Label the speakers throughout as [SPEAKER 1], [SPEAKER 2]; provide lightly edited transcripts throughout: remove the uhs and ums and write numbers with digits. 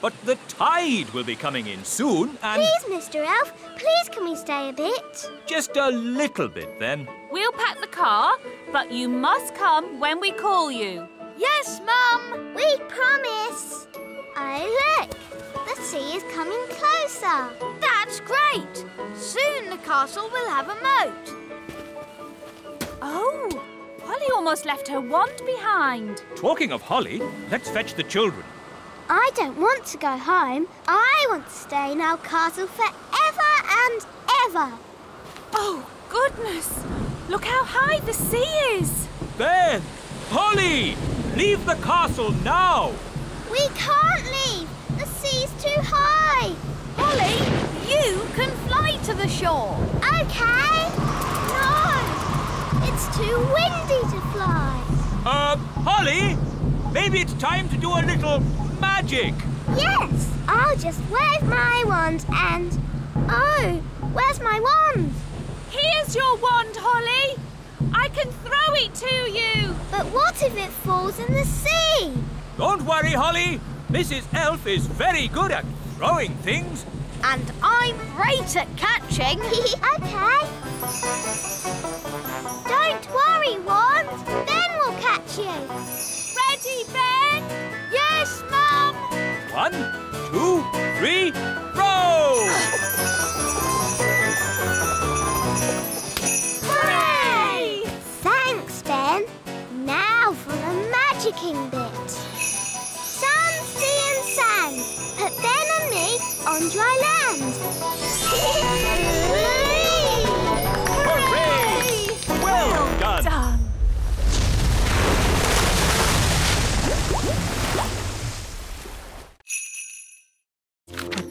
[SPEAKER 1] but the tide will be coming in soon and...
[SPEAKER 2] Please, Mr. Elf, please can we stay a bit?
[SPEAKER 1] Just a little bit, then.
[SPEAKER 3] We'll pack the car, but you must come when we call you.
[SPEAKER 2] Yes, Mum. We promise. Oh, look. The sea is coming closer. That's great. Soon the castle will have a moat.
[SPEAKER 3] Oh, Holly almost left her wand behind.
[SPEAKER 1] Talking of Holly, let's fetch the children.
[SPEAKER 2] I don't want to go home. I want to stay in our castle forever and ever.
[SPEAKER 3] Oh, goodness. Look how high the sea is.
[SPEAKER 1] Ben! Holly! Leave the castle now!
[SPEAKER 2] We can't leave. The sea's too high.
[SPEAKER 3] Holly, you can fly to the shore.
[SPEAKER 2] OK. No, it's too windy to fly.
[SPEAKER 1] Holly? Maybe it's time to do a little magic.
[SPEAKER 2] Yes, I'll just wave my wand and... Oh, where's my wand?
[SPEAKER 3] Here's your wand, Holly. I can throw it to you.
[SPEAKER 2] But what if it falls in the sea?
[SPEAKER 1] Don't worry, Holly. Mrs. Elf is very good at throwing things.
[SPEAKER 2] And I'm great at catching. OK. Don't worry, wand. Ben will catch you.
[SPEAKER 3] Ready, Ben?
[SPEAKER 2] Yes, Mum.
[SPEAKER 1] 1, 2, 3, row!
[SPEAKER 2] Hooray! Thanks, Ben. Now for the magicking bit. Sun, sea and sand. Put Ben and me on dry land.
[SPEAKER 1] Hooray! Well done!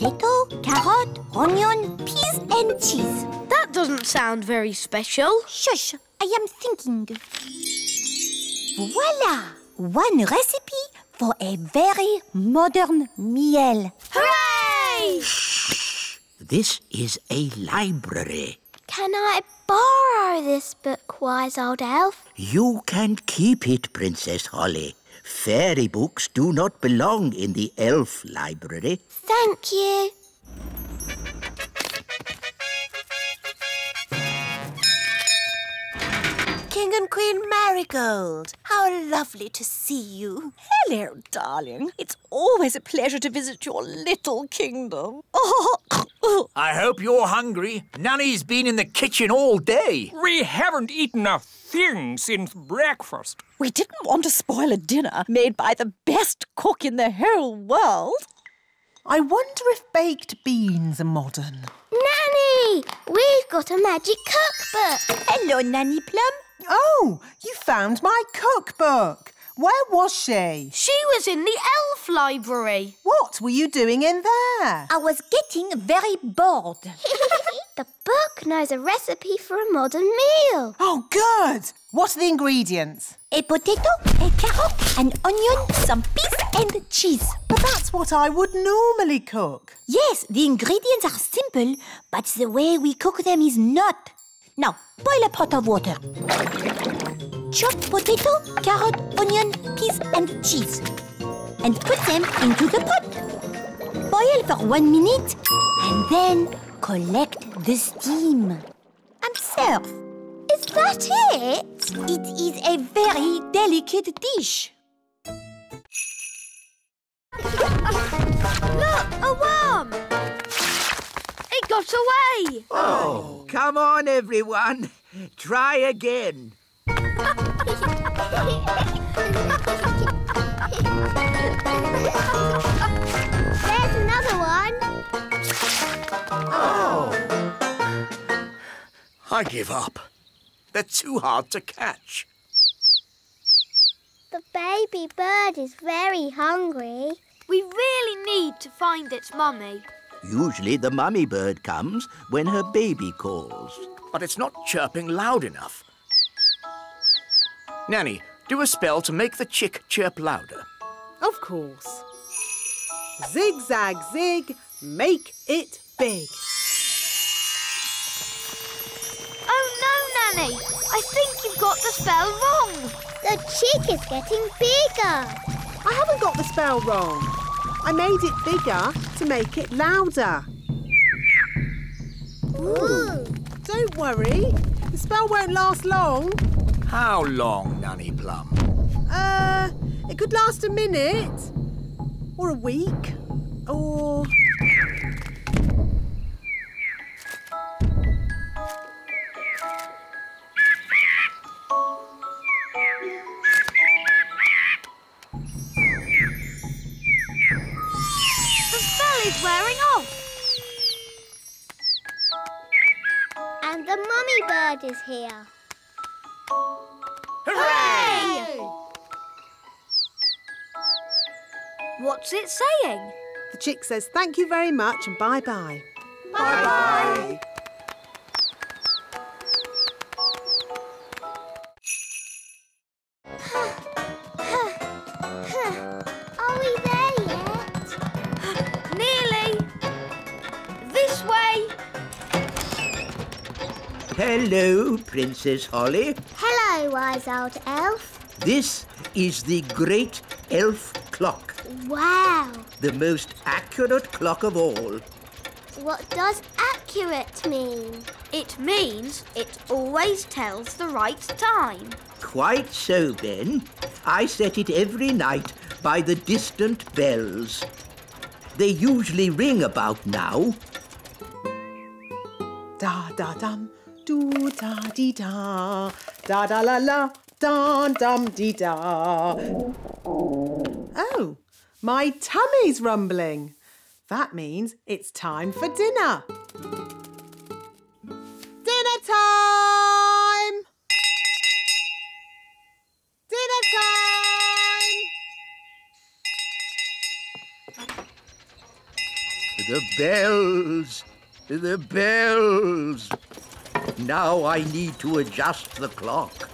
[SPEAKER 4] Potato, carrot, onion, peas and cheese.
[SPEAKER 2] That doesn't sound very special.
[SPEAKER 4] Shush, I am thinking. Voila! One recipe for a very modern meal.
[SPEAKER 2] Hooray!
[SPEAKER 5] This is a library.
[SPEAKER 2] Can I borrow this book, wise old elf?
[SPEAKER 5] You can keep it, Princess Holly. Fairy books do not belong in the elf library.
[SPEAKER 2] Thank you.
[SPEAKER 6] King and Queen Marigold, how lovely to see you.
[SPEAKER 7] Hello, darling. It's always a pleasure to visit your little kingdom.
[SPEAKER 8] I hope you're hungry. Nanny's been in the kitchen all day.
[SPEAKER 1] We haven't eaten a thing since breakfast.
[SPEAKER 7] We didn't want to spoil a dinner made by the best cook in the whole world.
[SPEAKER 6] I wonder if baked beans are modern.
[SPEAKER 2] Nanny, we've got a magic cookbook.
[SPEAKER 4] Hello, Nanny Plum.
[SPEAKER 6] Oh, you found my cookbook. Where was she?
[SPEAKER 2] She was in the elf library.
[SPEAKER 6] What were you doing in there?
[SPEAKER 4] I was getting very bored.
[SPEAKER 2] The book knows a recipe for a modern meal.
[SPEAKER 6] Oh, good. What are the ingredients?
[SPEAKER 4] A potato, a carrot, an onion, some peas and cheese.
[SPEAKER 6] But that's what I would normally cook.
[SPEAKER 4] Yes, the ingredients are simple, but the way we cook them is not. Now, boil a pot of water. Chop potato, carrot, onion, peas and cheese. And put them into the pot. Boil for 1 minute and then collect the steam. And serve.
[SPEAKER 2] Is that it?
[SPEAKER 4] It is a very delicate dish.
[SPEAKER 2] Look, a worm. It got away.
[SPEAKER 5] Oh, come on, everyone. Try again.
[SPEAKER 2] There's another one.
[SPEAKER 5] Oh.
[SPEAKER 8] I give up. They're too hard to catch.
[SPEAKER 2] The baby bird is very hungry. We really need to find its mummy.
[SPEAKER 5] Usually the mummy bird comes when her baby calls.
[SPEAKER 8] But it's not chirping loud enough. Nanny, do a spell to make the chick chirp louder.
[SPEAKER 6] Of course. Zig-zag zig, make it big.
[SPEAKER 2] Oh no, Nanny! I think you've got the spell wrong. The chick is getting bigger.
[SPEAKER 6] I haven't got the spell wrong. I made it bigger to make it louder.
[SPEAKER 2] Ooh.
[SPEAKER 6] Don't worry, the spell won't last long.
[SPEAKER 8] How long, Nanny Plum?
[SPEAKER 6] It could last a minute. Or a week. Or...
[SPEAKER 2] The spell is wearing off. And the mummy bird is here.
[SPEAKER 3] Hooray! What's it saying?
[SPEAKER 6] The chick says thank you very much and bye-bye.
[SPEAKER 2] Bye-bye. Are we there yet?
[SPEAKER 3] Nearly. This way.
[SPEAKER 5] Hello, Princess Holly.
[SPEAKER 2] Hello, wise old elf.
[SPEAKER 5] This is the great elf clock,
[SPEAKER 2] Wow.
[SPEAKER 5] the most accurate clock of all.
[SPEAKER 2] What does accurate mean?
[SPEAKER 3] It means it always tells the right time.
[SPEAKER 5] Quite so, Ben. I set it every night by the distant bells. They usually ring about now.
[SPEAKER 6] Da-da-dum, do-da-dee-da, da-da-la-la, dum-dum-dee-da. Oh, my tummy's rumbling. That means it's time for dinner. Dinner time! Dinner time!
[SPEAKER 5] The bells! The bells! Now I need to adjust the clock.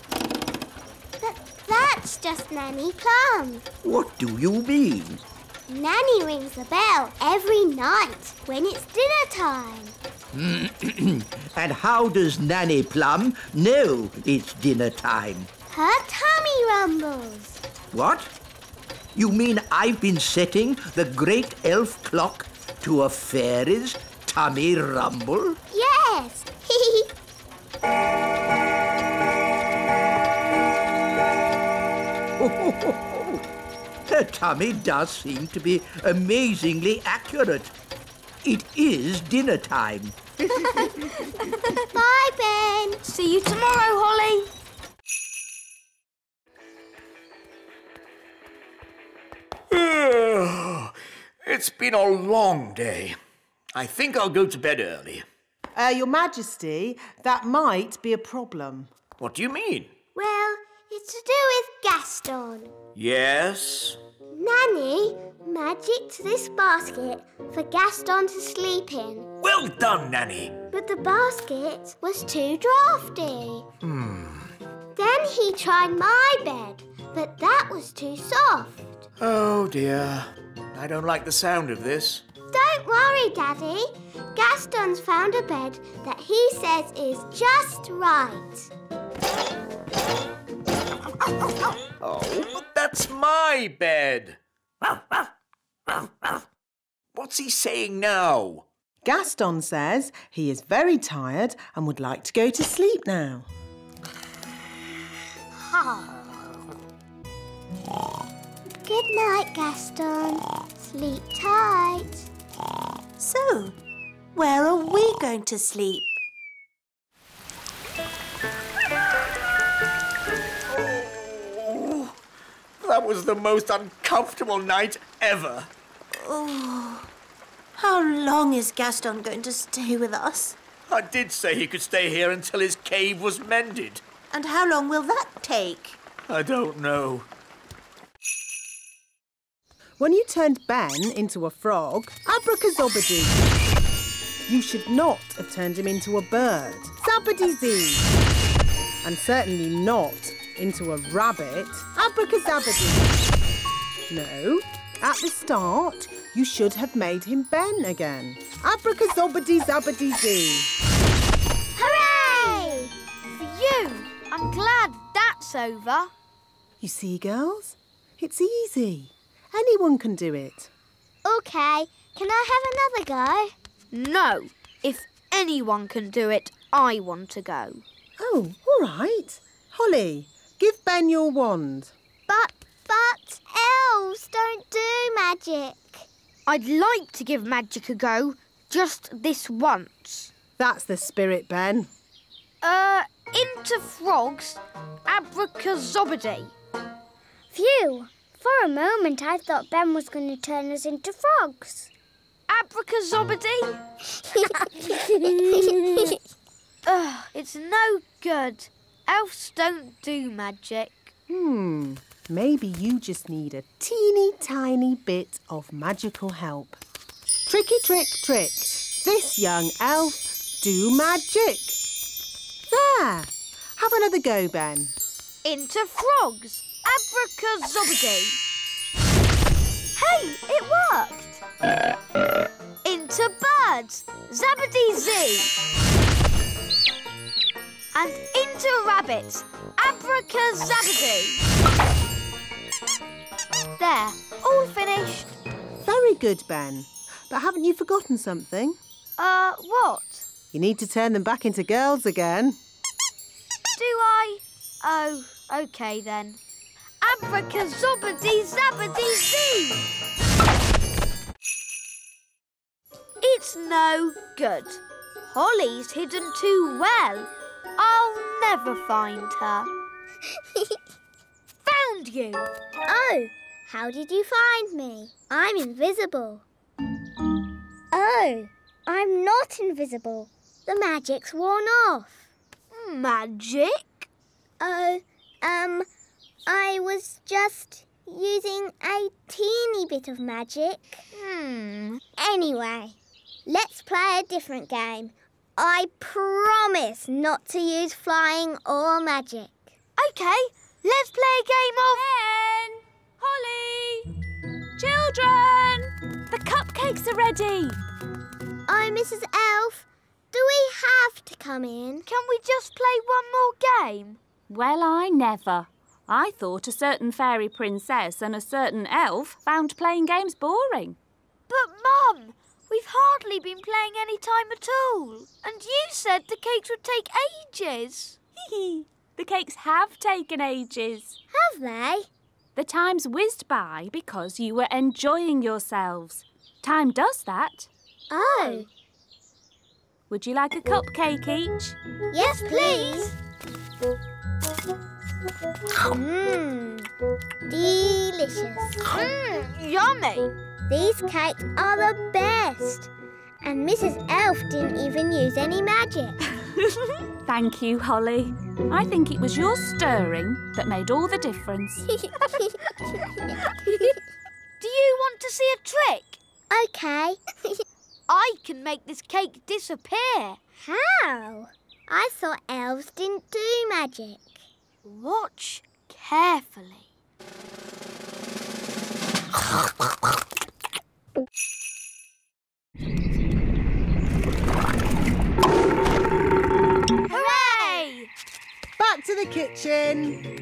[SPEAKER 2] That's just Nanny Plum.
[SPEAKER 5] What do you mean?
[SPEAKER 2] Nanny rings the bell every night when it's dinner time.
[SPEAKER 5] And how does Nanny Plum know it's dinner time?
[SPEAKER 2] Her tummy rumbles.
[SPEAKER 5] What? You mean I've been setting the great elf clock to a fairy's tummy rumble?
[SPEAKER 2] Yes.
[SPEAKER 5] Her tummy does seem to be amazingly accurate. It is dinner time.
[SPEAKER 2] Bye, Ben.
[SPEAKER 3] See you tomorrow, Holly.
[SPEAKER 8] It's been a long day. I think I'll go to bed early.
[SPEAKER 6] Your Majesty, that might be a problem.
[SPEAKER 8] What do you mean?
[SPEAKER 2] Well, it's to do with Gaston.
[SPEAKER 8] Yes?
[SPEAKER 2] Nanny magicked this basket for Gaston to sleep in.
[SPEAKER 8] Well done, Nanny.
[SPEAKER 2] But the basket was too drafty. Then he tried my bed, but that was too soft.
[SPEAKER 8] Oh, dear. I don't like the sound of this.
[SPEAKER 2] Don't worry, Daddy. Gaston's found a bed that he says is just right.
[SPEAKER 8] Oh, but that's my bed. What's he saying now?
[SPEAKER 6] Gaston says he is very tired and would like to go to sleep now.
[SPEAKER 2] Good night, Gaston. Sleep tight.
[SPEAKER 4] So, where are we going to sleep?
[SPEAKER 8] Oh, that was the most uncomfortable night ever.
[SPEAKER 4] Oh, how long is Gaston going to stay with us?
[SPEAKER 8] I did say he could stay here until his cave was mended.
[SPEAKER 4] And how long will that take?
[SPEAKER 8] I don't know.
[SPEAKER 6] When you turned Ben into a frog, abracazobadoo. You should not have turned him into a bird, zabbadee-zee. And certainly not into a rabbit, abracazabadoo. No, at the start, you should have made him Ben again. Abracazobadee-zabbadee-zee.
[SPEAKER 2] Hooray!
[SPEAKER 3] Phew! I'm glad that's over.
[SPEAKER 6] You see, girls? It's easy. Anyone can do it.
[SPEAKER 2] OK. Can I have another go?
[SPEAKER 9] No. If anyone can do it, I want to go.
[SPEAKER 6] Oh, all right. Holly, give Ben your wand.
[SPEAKER 2] But elves don't do magic.
[SPEAKER 9] I'd like to give magic a go, just this once.
[SPEAKER 6] That's the spirit, Ben.
[SPEAKER 9] Into frogs, abracazobody.
[SPEAKER 2] Phew. For a moment, I thought Ben was going to turn us into frogs.
[SPEAKER 9] Abracazobody? Ugh, it's no good. Elves don't do magic.
[SPEAKER 6] Maybe you just need a teeny tiny bit of magical help. Tricky trick trick. This young elf do magic. There. Have another go, Ben.
[SPEAKER 9] Into frogs, abracazobody. Hey, it worked. Into birds, zabbity-zee. And into rabbits, abracazabadoo. There, all finished.
[SPEAKER 6] Very good, Ben. But haven't you forgotten something?
[SPEAKER 9] What?
[SPEAKER 6] You need to turn them back into girls again.
[SPEAKER 9] Do I? Oh, OK then. Abracazobady-zabbity-zee. It's no good. Holly's hidden too well. I'll never find her. Found you!
[SPEAKER 2] Oh, how did you find me? I'm invisible. Oh, I'm not invisible. The magic's worn off.
[SPEAKER 9] Magic?
[SPEAKER 2] Oh, I was just using a teeny bit of magic. Anyway, let's play a different game. I promise not to use flying or magic.
[SPEAKER 9] OK, let's play a game of...
[SPEAKER 3] Ben! Holly! Children! The cupcakes are ready.
[SPEAKER 2] Oh, Mrs. Elf, do we have to come in?
[SPEAKER 9] Can we just play one more game?
[SPEAKER 3] Well, I never. I thought a certain fairy princess and a certain elf found playing games boring.
[SPEAKER 9] But, Mum, we've hardly been playing any time at all. And you said the cakes would take ages.
[SPEAKER 3] The cakes have taken ages.
[SPEAKER 2] Have they?
[SPEAKER 3] The time's whizzed by because you were enjoying yourselves. Time does that.
[SPEAKER 2] Oh.
[SPEAKER 3] Would you like a cupcake each?
[SPEAKER 2] Yes, please. Delicious.
[SPEAKER 9] Yummy.
[SPEAKER 2] These cakes are the best. And Mrs. Elf didn't even use any magic.
[SPEAKER 3] Thank you, Holly. I think it was your stirring that made all the difference.
[SPEAKER 9] Do you want to see a trick?
[SPEAKER 2] OK.
[SPEAKER 9] I can make this cake disappear.
[SPEAKER 2] How? I thought elves didn't do magic.
[SPEAKER 9] Watch carefully. Hooray!
[SPEAKER 6] Back to the kitchen.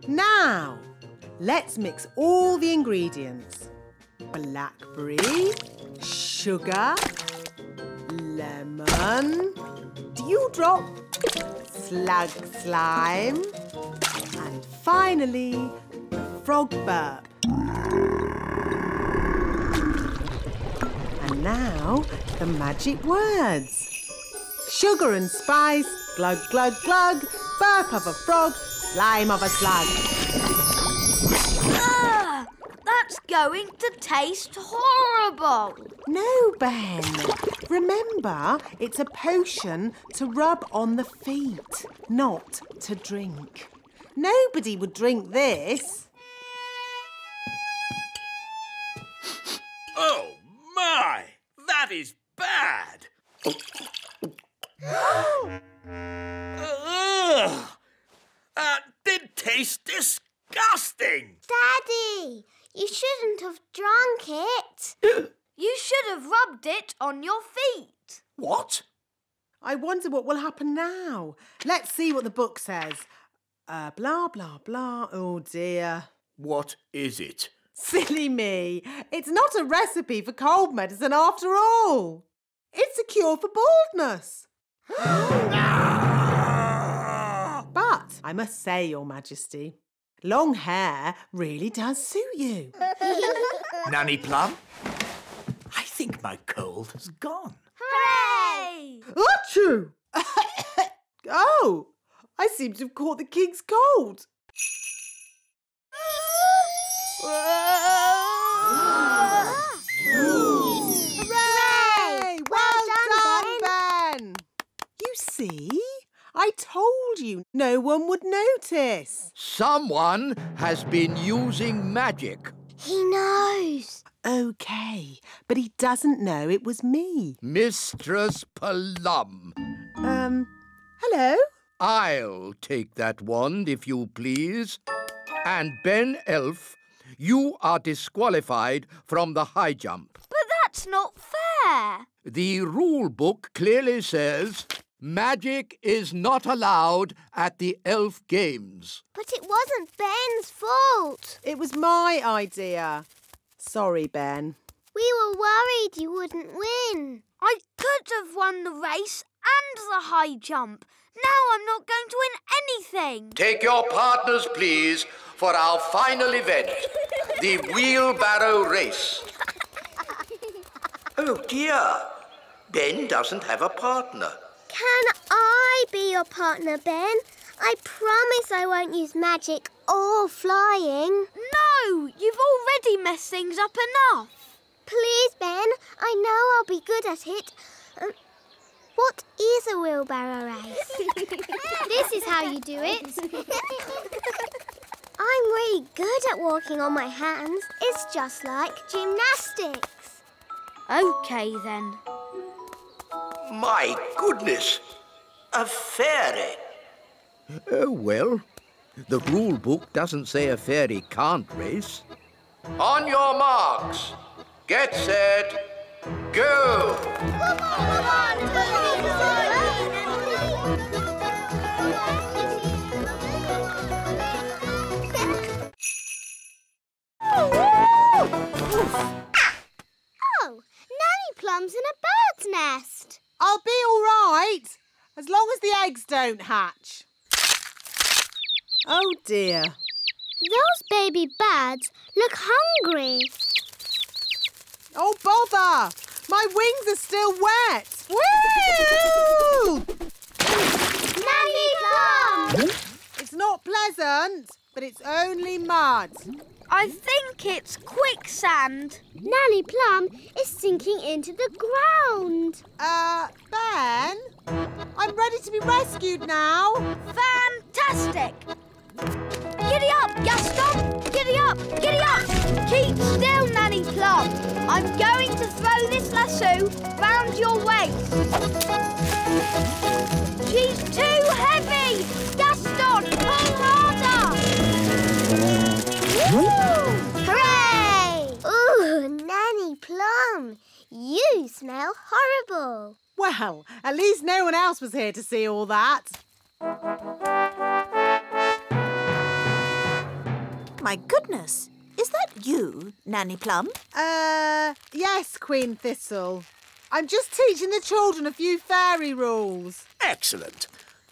[SPEAKER 6] Now, let's mix all the ingredients. Blackberry, sugar, lemon, dewdrop, slug slime, and finally, the frog burp. And now, the magic words. Sugar and spice, glug, glug, glug, burp of a frog, slime of a slug.
[SPEAKER 9] That's going to taste horrible.
[SPEAKER 6] No, Ben. Remember, it's a potion to rub on the feet, not to drink. Nobody would drink this.
[SPEAKER 1] Oh, my! That is bad! Ugh! That did taste disgusting!
[SPEAKER 2] Daddy, you shouldn't have drunk it.
[SPEAKER 9] You should have rubbed it on your feet.
[SPEAKER 1] What?
[SPEAKER 6] I wonder what will happen now. Let's see what the book says. Blah, blah, blah. Oh, dear.
[SPEAKER 8] What is it?
[SPEAKER 6] Silly me. It's not a recipe for cold medicine after all. It's a cure for baldness. But I must say, Your Majesty, long hair really does suit you.
[SPEAKER 8] Nanny Plum? I think my cold has gone.
[SPEAKER 9] Hooray!
[SPEAKER 6] Achoo! Oh, I seem to have caught the king's cold. Hooray! Well done, Ben! You see? I told you no one would notice.
[SPEAKER 5] Someone has been using magic.
[SPEAKER 2] He knows.
[SPEAKER 6] OK, but he doesn't know it was me.
[SPEAKER 5] Mistress Plum.
[SPEAKER 6] Hello?
[SPEAKER 5] I'll take that wand, if you please. And Ben Elf, you are disqualified from the high jump.
[SPEAKER 9] But that's not fair.
[SPEAKER 5] The rule book clearly says magic is not allowed at the elf games.
[SPEAKER 2] But it wasn't Ben's fault.
[SPEAKER 6] It was my idea. Sorry, Ben.
[SPEAKER 2] We were worried you wouldn't win.
[SPEAKER 9] I could have won the race and the high jump. Now I'm not going to win anything.
[SPEAKER 5] Take your partners, please, for our final event, the wheelbarrow race. Oh, dear. Ben doesn't have a partner.
[SPEAKER 2] Can I be your partner, Ben? I promise I won't use magic or flying.
[SPEAKER 9] No, you've already messed things up enough.
[SPEAKER 2] Please, Ben. I know I'll be good at it. What is a wheelbarrow race? This is how you do it. I'm really good at walking on my hands. It's just like gymnastics.
[SPEAKER 9] OK, then.
[SPEAKER 5] My goodness, a fairy. Oh, well, the rule book doesn't say a fairy can't race. On your marks, get set, go!
[SPEAKER 2] Come on, Oh, Nanny Plum's in a bird's nest.
[SPEAKER 6] I'll be all right, as long as the eggs don't hatch. Oh, dear.
[SPEAKER 2] Those baby birds look hungry.
[SPEAKER 6] Oh, bother! My wings are still wet. Woo!
[SPEAKER 2] Nanny Plum!
[SPEAKER 6] It's not pleasant, but it's only mud.
[SPEAKER 9] I think it's quicksand.
[SPEAKER 2] Nanny Plum is sinking into the ground.
[SPEAKER 6] Ben? I'm ready to be rescued now.
[SPEAKER 9] Fantastic! Giddy up, Gaston! Giddy up! Giddy up! Keep still, Nanny Plum. I'm going to throw this lasso round your waist. She's too heavy! Gaston, pull harder!
[SPEAKER 2] Hooray! Ooh, Nanny Plum, you smell horrible.
[SPEAKER 6] Well, at least no one else was here to see all that.
[SPEAKER 7] My goodness, is that you, Nanny Plum?
[SPEAKER 6] Yes, Queen Thistle. I'm just teaching the children a few fairy rules.
[SPEAKER 8] Excellent.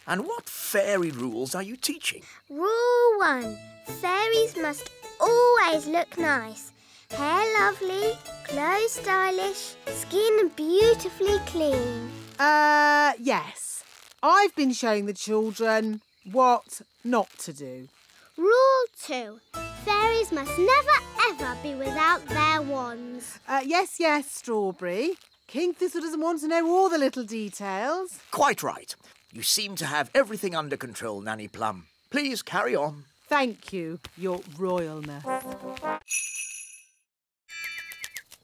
[SPEAKER 8] And what fairy rules are you teaching?
[SPEAKER 2] Rule 1. Fairies must always look nice. Hair lovely, clothes stylish, skin beautifully clean.
[SPEAKER 6] Yes. I've been showing the children what not to do.
[SPEAKER 2] Rule 2. Fairies must never ever be without their wands.
[SPEAKER 6] Yes, Strawberry. King Thistle doesn't want to know all the little details.
[SPEAKER 8] Quite right. You seem to have everything under control, Nanny Plum. Please carry on.
[SPEAKER 6] Thank you, Your Royalness.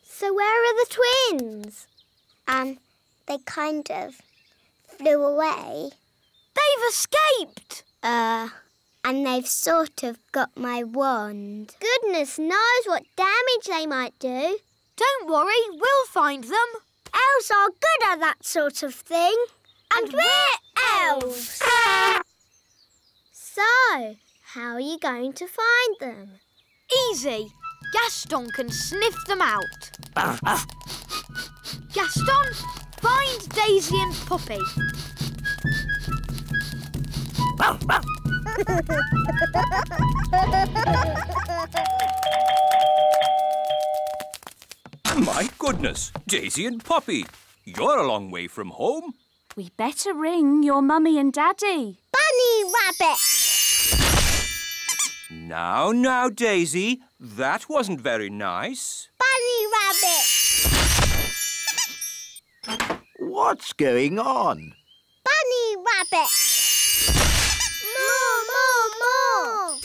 [SPEAKER 2] So where are the twins? They kind of flew away.
[SPEAKER 9] They've escaped!
[SPEAKER 2] And they've sort of got my wand. Goodness knows what damage they might do.
[SPEAKER 9] Don't worry, we'll find them.
[SPEAKER 2] Elves are good at that sort of thing. And we're elves. So, how are you going to find them?
[SPEAKER 9] easy. Gaston can sniff them out. Gaston, find Daisy and Poppy.
[SPEAKER 1] My goodness, Daisy and Poppy, you're a long way from home.
[SPEAKER 3] We better ring your mummy and daddy.
[SPEAKER 2] Bunny Rabbit!
[SPEAKER 1] Now, Daisy, that wasn't very nice.
[SPEAKER 2] Bunny Rabbit!
[SPEAKER 5] What's going on?
[SPEAKER 2] Bunny Rabbit! More, more, more!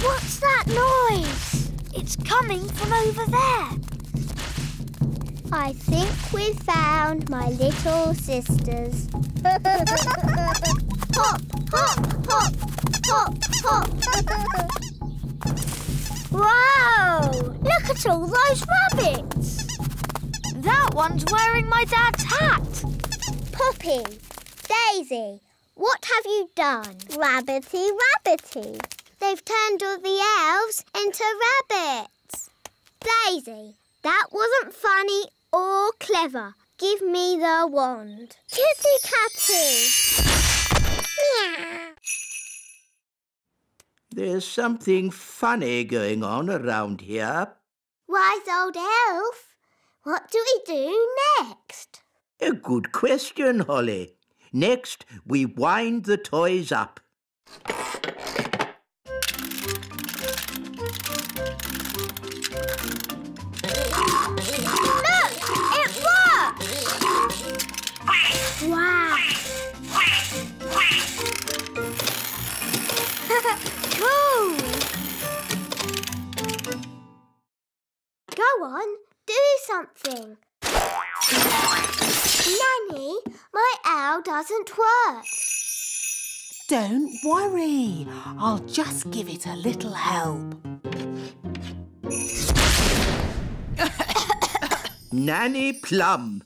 [SPEAKER 2] What's that noise?
[SPEAKER 9] It's coming from over there.
[SPEAKER 2] I think we found my little sisters. Hop, hop, hop, hop, hop. Wow! Look at all those rabbits.
[SPEAKER 9] That one's wearing my dad's hat.
[SPEAKER 2] Poppy, Daisy, what have you done? Rabbity, rabbity. They've turned all the elves into rabbits. Daisy, that wasn't funny or clever. Give me the wand. Kitty Catty. Meow.
[SPEAKER 5] There's something funny going on around here.
[SPEAKER 2] Wise old elf, what do we do next?
[SPEAKER 5] A good question, Holly. Next, we wind the toys up.
[SPEAKER 2] Look! It worked! Wow! Cool! Go on, do something. Nanny, my owl doesn't work.
[SPEAKER 6] Don't worry. I'll just give it a little help.
[SPEAKER 5] Nanny Plum,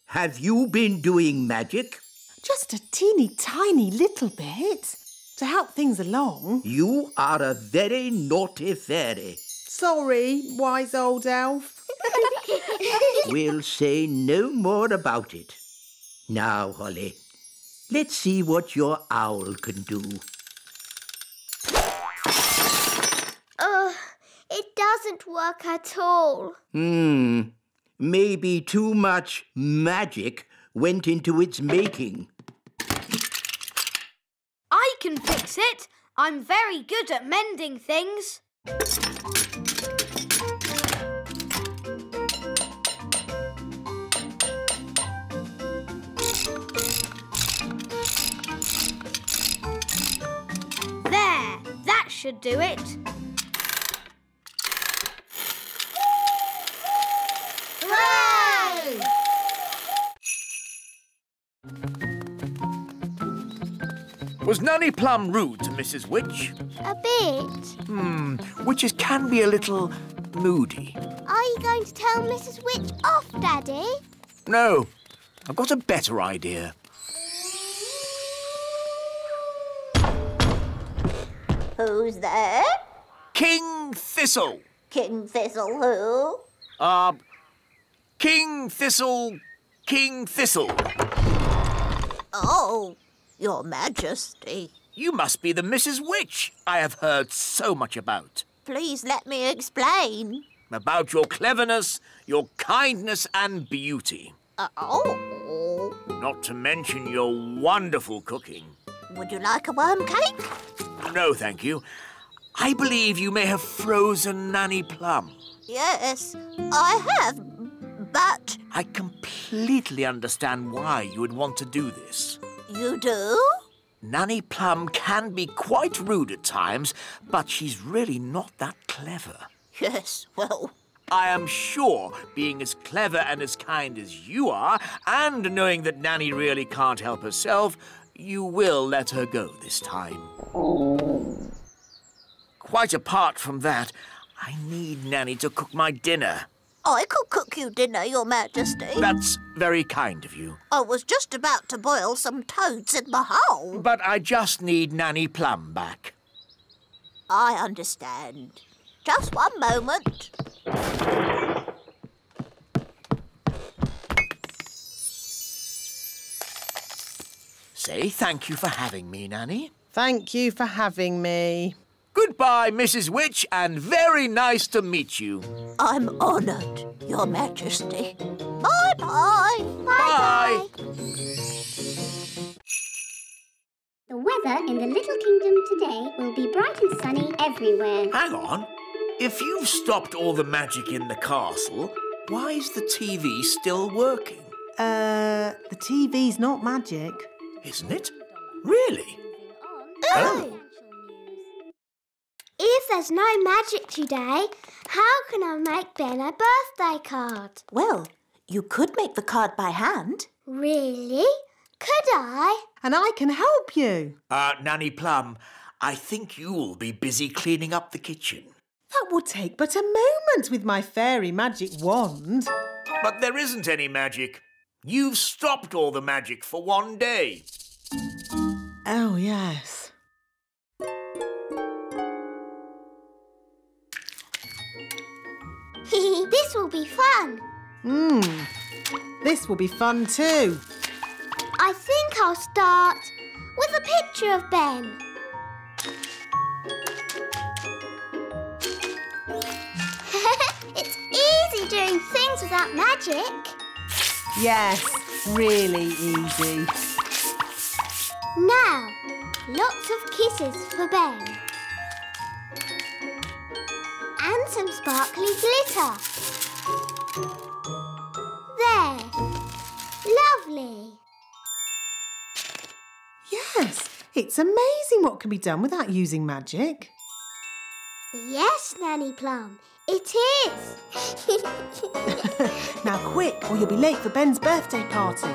[SPEAKER 5] have you been doing magic?
[SPEAKER 6] Just a teeny tiny little bit to help things along.
[SPEAKER 5] You are a very naughty fairy.
[SPEAKER 6] Sorry, wise old elf.
[SPEAKER 5] We'll say no more about it. Now, Holly, let's see what your owl can do.
[SPEAKER 2] It doesn't work at all.
[SPEAKER 5] Maybe too much magic went into its making.
[SPEAKER 9] I can fix it. I'm very good at mending things. There, that should do it.
[SPEAKER 2] Hooray!
[SPEAKER 8] Was Nanny Plum rude to Mrs. Witch?
[SPEAKER 2] A bit.
[SPEAKER 8] Witches can be a little moody.
[SPEAKER 2] Are you going to tell Mrs. Witch off, Daddy?
[SPEAKER 8] No, I've got a better idea.
[SPEAKER 4] Who's there?
[SPEAKER 8] King Thistle.
[SPEAKER 4] King Thistle who?
[SPEAKER 8] King Thistle.
[SPEAKER 4] Oh, Your Majesty.
[SPEAKER 8] You must be the Mrs. Witch I have heard so much about.
[SPEAKER 4] Please let me explain.
[SPEAKER 8] About your cleverness, your kindness and beauty.
[SPEAKER 4] Oh.
[SPEAKER 8] Not to mention your wonderful cooking.
[SPEAKER 4] Would you like a worm cake?
[SPEAKER 8] No, thank you. I believe you may have frozen Nanny Plum.
[SPEAKER 4] Yes, I have, but...
[SPEAKER 8] I completely understand why you would want to do this.
[SPEAKER 4] You do?
[SPEAKER 8] Nanny Plum can be quite rude at times, but she's really not that clever.
[SPEAKER 4] Yes, well...
[SPEAKER 8] I am sure, being as clever and as kind as you are, and knowing that Nanny really can't help herself, you will let her go this time. Quite apart from that, I need Nanny to cook my dinner.
[SPEAKER 4] I could cook you dinner, Your Majesty.
[SPEAKER 8] That's very kind of you.
[SPEAKER 4] I was just about to boil some toads in the hole.
[SPEAKER 8] But I just need Nanny Plum back.
[SPEAKER 4] I understand. Just one moment.
[SPEAKER 8] Say thank you for having me, Nanny.
[SPEAKER 6] Thank you for having me.
[SPEAKER 8] Goodbye, Mrs. Witch, and very nice to meet you.
[SPEAKER 4] I'm honoured, Your Majesty. Bye-bye.
[SPEAKER 8] Bye.
[SPEAKER 2] The weather in the Little Kingdom today will be bright and sunny everywhere.
[SPEAKER 8] Hang on. If you've stopped all the magic in the castle, why is the TV still working?
[SPEAKER 6] The TV's not magic.
[SPEAKER 8] Isn't it? Really? Oh.
[SPEAKER 2] If there's no magic today, how can I make Ben a birthday card?
[SPEAKER 4] Well, you could make the card by hand.
[SPEAKER 2] Really? Could I?
[SPEAKER 6] And I can help you.
[SPEAKER 8] Nanny Plum, I think you'll be busy cleaning up the kitchen.
[SPEAKER 6] That will take but a moment with my fairy magic wand.
[SPEAKER 8] But there isn't any magic. You've stopped all the magic for one day.
[SPEAKER 6] Oh, yes.
[SPEAKER 2] This will be fun.
[SPEAKER 6] This will be fun too.
[SPEAKER 2] I think I'll start with a picture of Ben. It's easy doing things without magic.
[SPEAKER 6] Yes, really easy.
[SPEAKER 2] Now, lots of kisses for Ben. And some sparkly glitter. There. Lovely.
[SPEAKER 6] Yes, it's amazing what can be done without using magic.
[SPEAKER 2] Yes, Nanny Plum, it is.
[SPEAKER 6] Now quick, or you'll be late for Ben's birthday party.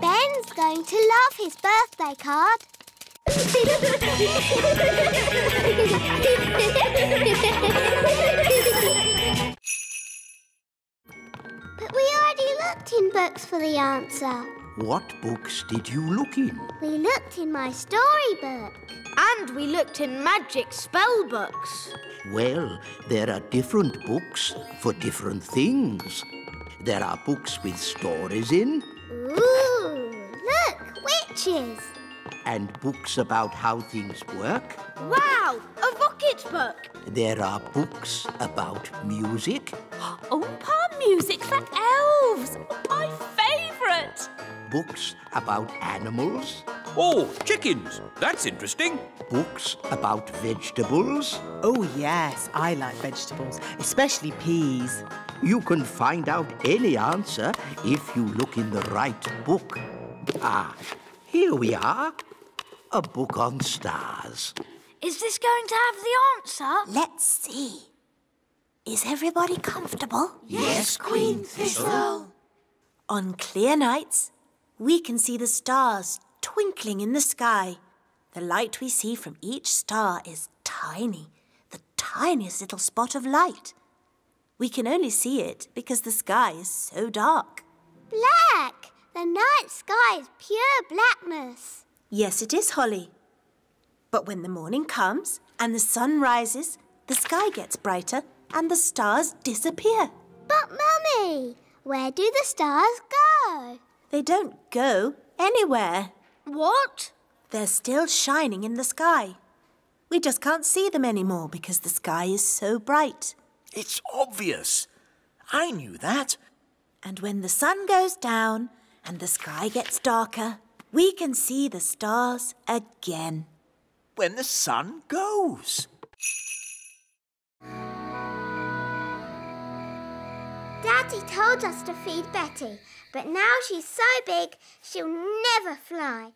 [SPEAKER 2] Ben's going to love his birthday card. But we already looked in books for the answer.
[SPEAKER 5] What books did you look in?
[SPEAKER 2] We looked in my storybook.
[SPEAKER 9] And we looked in magic spell books.
[SPEAKER 5] Well, there are different books for different things. There are books with stories in,
[SPEAKER 2] Ooh, look, witches.
[SPEAKER 5] and books about how things work.
[SPEAKER 9] Wow, a rocket book.
[SPEAKER 5] There are books about music,
[SPEAKER 3] Oompa music for elves! My favourite!
[SPEAKER 5] books about animals,
[SPEAKER 1] Oh, chickens. That's interesting.
[SPEAKER 5] books about vegetables.
[SPEAKER 6] Oh, yes, I like vegetables, especially peas.
[SPEAKER 5] You can find out any answer if you look in the right book. Ah, here we are. A book on stars.
[SPEAKER 9] Is this going to have the answer?
[SPEAKER 4] Let's see. Is everybody comfortable?
[SPEAKER 5] Yes, Queen Thistle.
[SPEAKER 4] On clear nights, we can see the stars twinkling in the sky. The light we see from each star is tiny, the tiniest little spot of light. We can only see it because the sky is so dark.
[SPEAKER 2] Black. The night sky is pure blackness.
[SPEAKER 4] Yes, it is, Holly. But when the morning comes and the sun rises, the sky gets brighter and the stars disappear.
[SPEAKER 2] But, Mummy, where do the stars go?
[SPEAKER 4] They don't go anywhere.
[SPEAKER 9] What?
[SPEAKER 4] They're still shining in the sky. We just can't see them anymore because the sky is so bright.
[SPEAKER 8] It's obvious. I knew that.
[SPEAKER 4] And when the sun goes down and the sky gets darker, we can see the stars again.
[SPEAKER 8] When the sun goes.
[SPEAKER 2] Daddy told us to feed Betty, but now she's so big she'll never fly.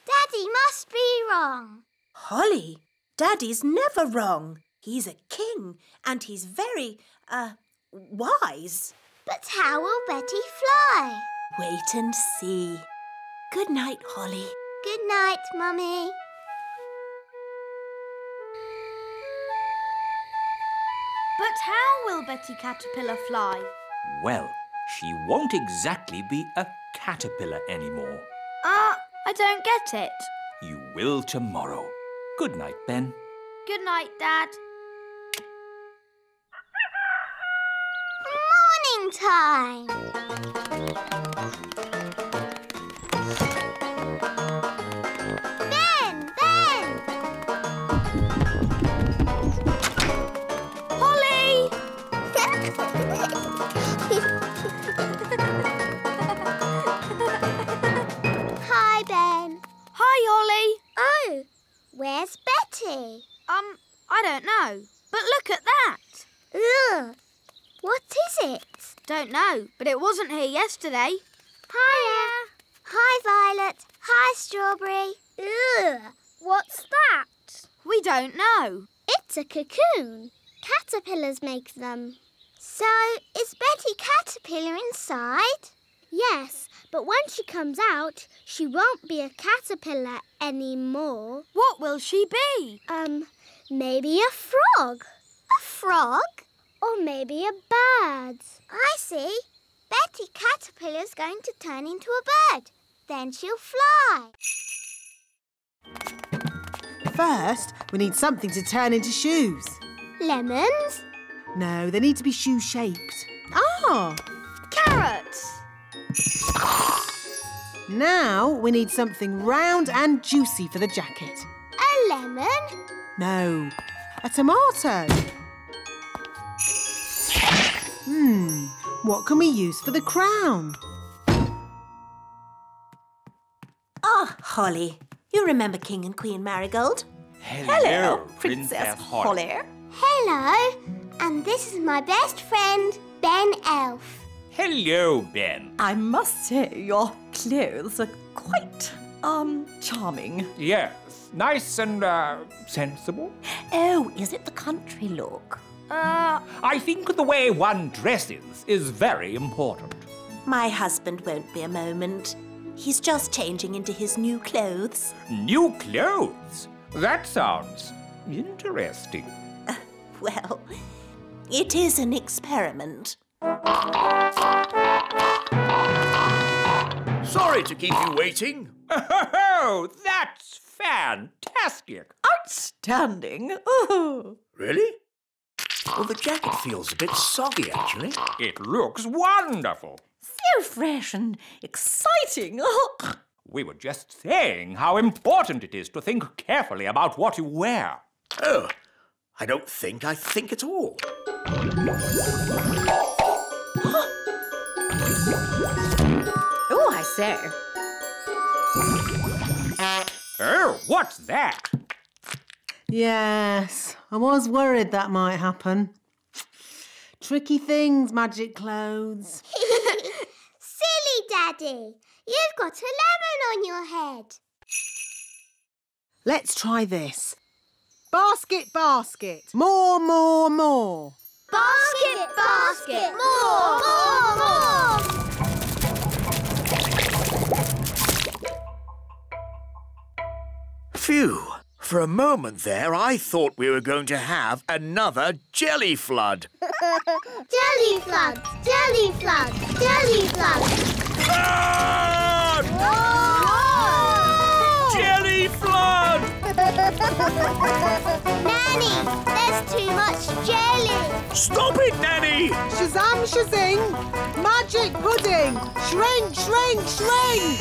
[SPEAKER 2] Daddy must be wrong.
[SPEAKER 4] Holly, Daddy's never wrong. He's a king and he's very, wise.
[SPEAKER 2] But how will Betty fly?
[SPEAKER 4] Wait and see. Good night, Holly.
[SPEAKER 2] Good night, Mummy.
[SPEAKER 9] But how will Betty Caterpillar fly?
[SPEAKER 1] Well, she won't exactly be a caterpillar anymore.
[SPEAKER 9] I don't get it.
[SPEAKER 1] You will tomorrow. Good night, Ben.
[SPEAKER 9] Good night, Dad.
[SPEAKER 2] Morning time. Ben!
[SPEAKER 9] Holly!
[SPEAKER 2] Hi, Ben.
[SPEAKER 9] Hi, Holly.
[SPEAKER 2] Oh, where's Betty?
[SPEAKER 9] I don't know. But look at that.
[SPEAKER 2] Ugh. What is it?
[SPEAKER 9] Don't know, but it wasn't here yesterday.
[SPEAKER 2] Hiya. Hi, Violet. Hi, Strawberry. Ugh. What's that?
[SPEAKER 9] We don't know.
[SPEAKER 2] It's a cocoon. Caterpillars make them. So, is Betty Caterpillar inside? Yes, but when she comes out, she won't be a caterpillar anymore.
[SPEAKER 9] What will she be?
[SPEAKER 2] Maybe a frog. A frog? Or maybe a bird. I see. Betty Caterpillar's going to turn into a bird. Then she'll fly.
[SPEAKER 6] First, we need something to turn into shoes.
[SPEAKER 2] Lemons?
[SPEAKER 6] No, they need to be shoe-shaped. Ah!
[SPEAKER 9] Carrots.
[SPEAKER 6] Now we need something round and juicy for the jacket.
[SPEAKER 2] A lemon?
[SPEAKER 6] No, a tomato. What can we use for the crown?
[SPEAKER 4] Ah, Holly. You remember King and Queen Marigold?
[SPEAKER 1] Hello,
[SPEAKER 7] Princess Holly.
[SPEAKER 2] Hello. And this is my best friend, Ben Elf.
[SPEAKER 1] Hello, Ben.
[SPEAKER 7] I must say your clothes are quite, charming.
[SPEAKER 1] Yes, nice and, sensible.
[SPEAKER 4] Oh, is it the country look?
[SPEAKER 1] I think the way one dresses is very important.
[SPEAKER 4] My husband won't be a moment. He's just changing into his new clothes.
[SPEAKER 1] New clothes? That sounds interesting.
[SPEAKER 4] Well, it is an experiment.
[SPEAKER 8] Sorry to keep you waiting.
[SPEAKER 1] Oh, that's fantastic.
[SPEAKER 7] Outstanding. Oh.
[SPEAKER 8] Really? Well, the jacket feels a bit soggy, actually.
[SPEAKER 1] It looks wonderful.
[SPEAKER 7] So fresh and exciting. Oh.
[SPEAKER 1] We were just saying how important it is to think carefully about what you wear.
[SPEAKER 8] Oh, I don't think I think at all.
[SPEAKER 7] Oh, I say.
[SPEAKER 1] Oh, what's that?
[SPEAKER 6] Yes, I was worried that might happen. Tricky things, magic clothes.
[SPEAKER 2] Silly Daddy. You've got a lemon on your head.
[SPEAKER 6] Let's try this. Basket, basket. More, more, more.
[SPEAKER 2] Basket, basket. More, more, more.
[SPEAKER 8] Phew. For a moment there, I thought we were going to have another jelly flood.
[SPEAKER 2] Jelly floods, jelly floods, jelly floods.
[SPEAKER 8] Flood! Jelly flood!
[SPEAKER 2] Nanny, there's too much jelly.
[SPEAKER 8] Stop it, Nanny!
[SPEAKER 6] Shazam, shazing. Magic pudding. Shrink, shrink, shrink.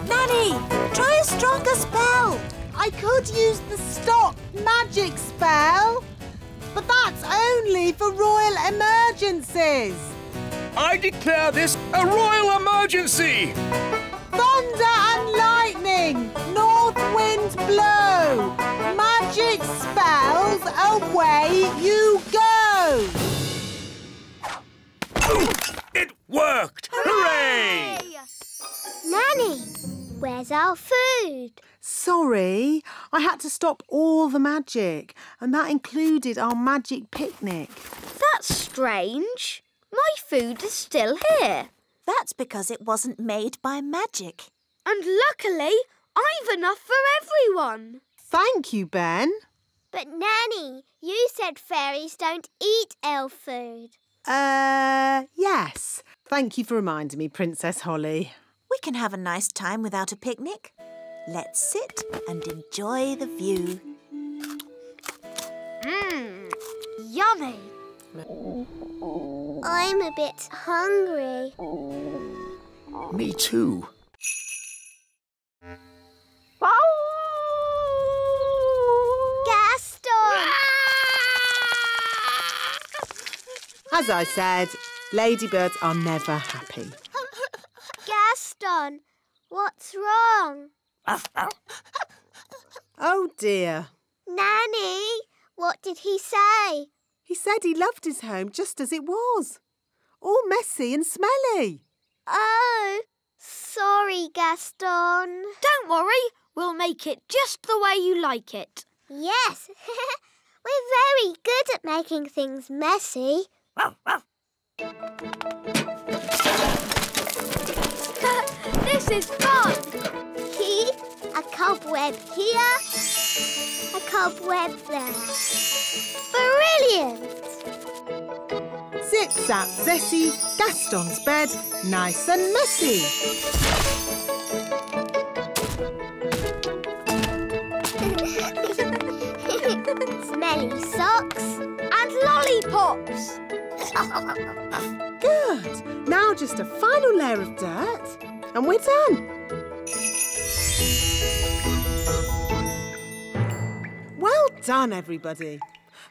[SPEAKER 4] Nanny, try a stronger spell.
[SPEAKER 6] I could use the stop magic spell, but that's only for royal emergencies.
[SPEAKER 8] I declare this a royal emergency!
[SPEAKER 6] Thunder and lightning, north wind blow, magic spells, away you go.
[SPEAKER 8] It worked! Hooray!
[SPEAKER 2] Nanny, where's our food?
[SPEAKER 6] Sorry, I had to stop all the magic, and that included our magic picnic.
[SPEAKER 9] That's strange. My food is still here.
[SPEAKER 4] That's because it wasn't made by magic.
[SPEAKER 9] And luckily, I've enough for everyone.
[SPEAKER 6] Thank you, Ben.
[SPEAKER 2] But Nanny, you said fairies don't eat elf food.
[SPEAKER 6] Yes. Thank you for reminding me, Princess Holly.
[SPEAKER 7] We can have a nice time without a picnic. Let's sit and enjoy the view.
[SPEAKER 9] Yummy.
[SPEAKER 2] I'm a bit hungry.
[SPEAKER 8] Me too.
[SPEAKER 2] Gaston!
[SPEAKER 6] As I said, ladybirds are never happy.
[SPEAKER 2] Gaston, what's wrong?
[SPEAKER 6] Oh dear.
[SPEAKER 2] Nanny, what did he say?
[SPEAKER 6] He said he loved his home just as it was. All messy and smelly.
[SPEAKER 2] Oh, sorry, Gaston.
[SPEAKER 9] Don't worry, we'll make it just the way you like it.
[SPEAKER 2] Yes, we're very good at making things messy.
[SPEAKER 9] This is fun.
[SPEAKER 2] A cobweb here, a cobweb there. Brilliant!
[SPEAKER 6] Zip, zap, zessie, Gaston's bed, nice and messy.
[SPEAKER 2] Smelly socks.
[SPEAKER 9] And lollipops.
[SPEAKER 6] Good. Now just a final layer of dirt and we're done. Well done, everybody.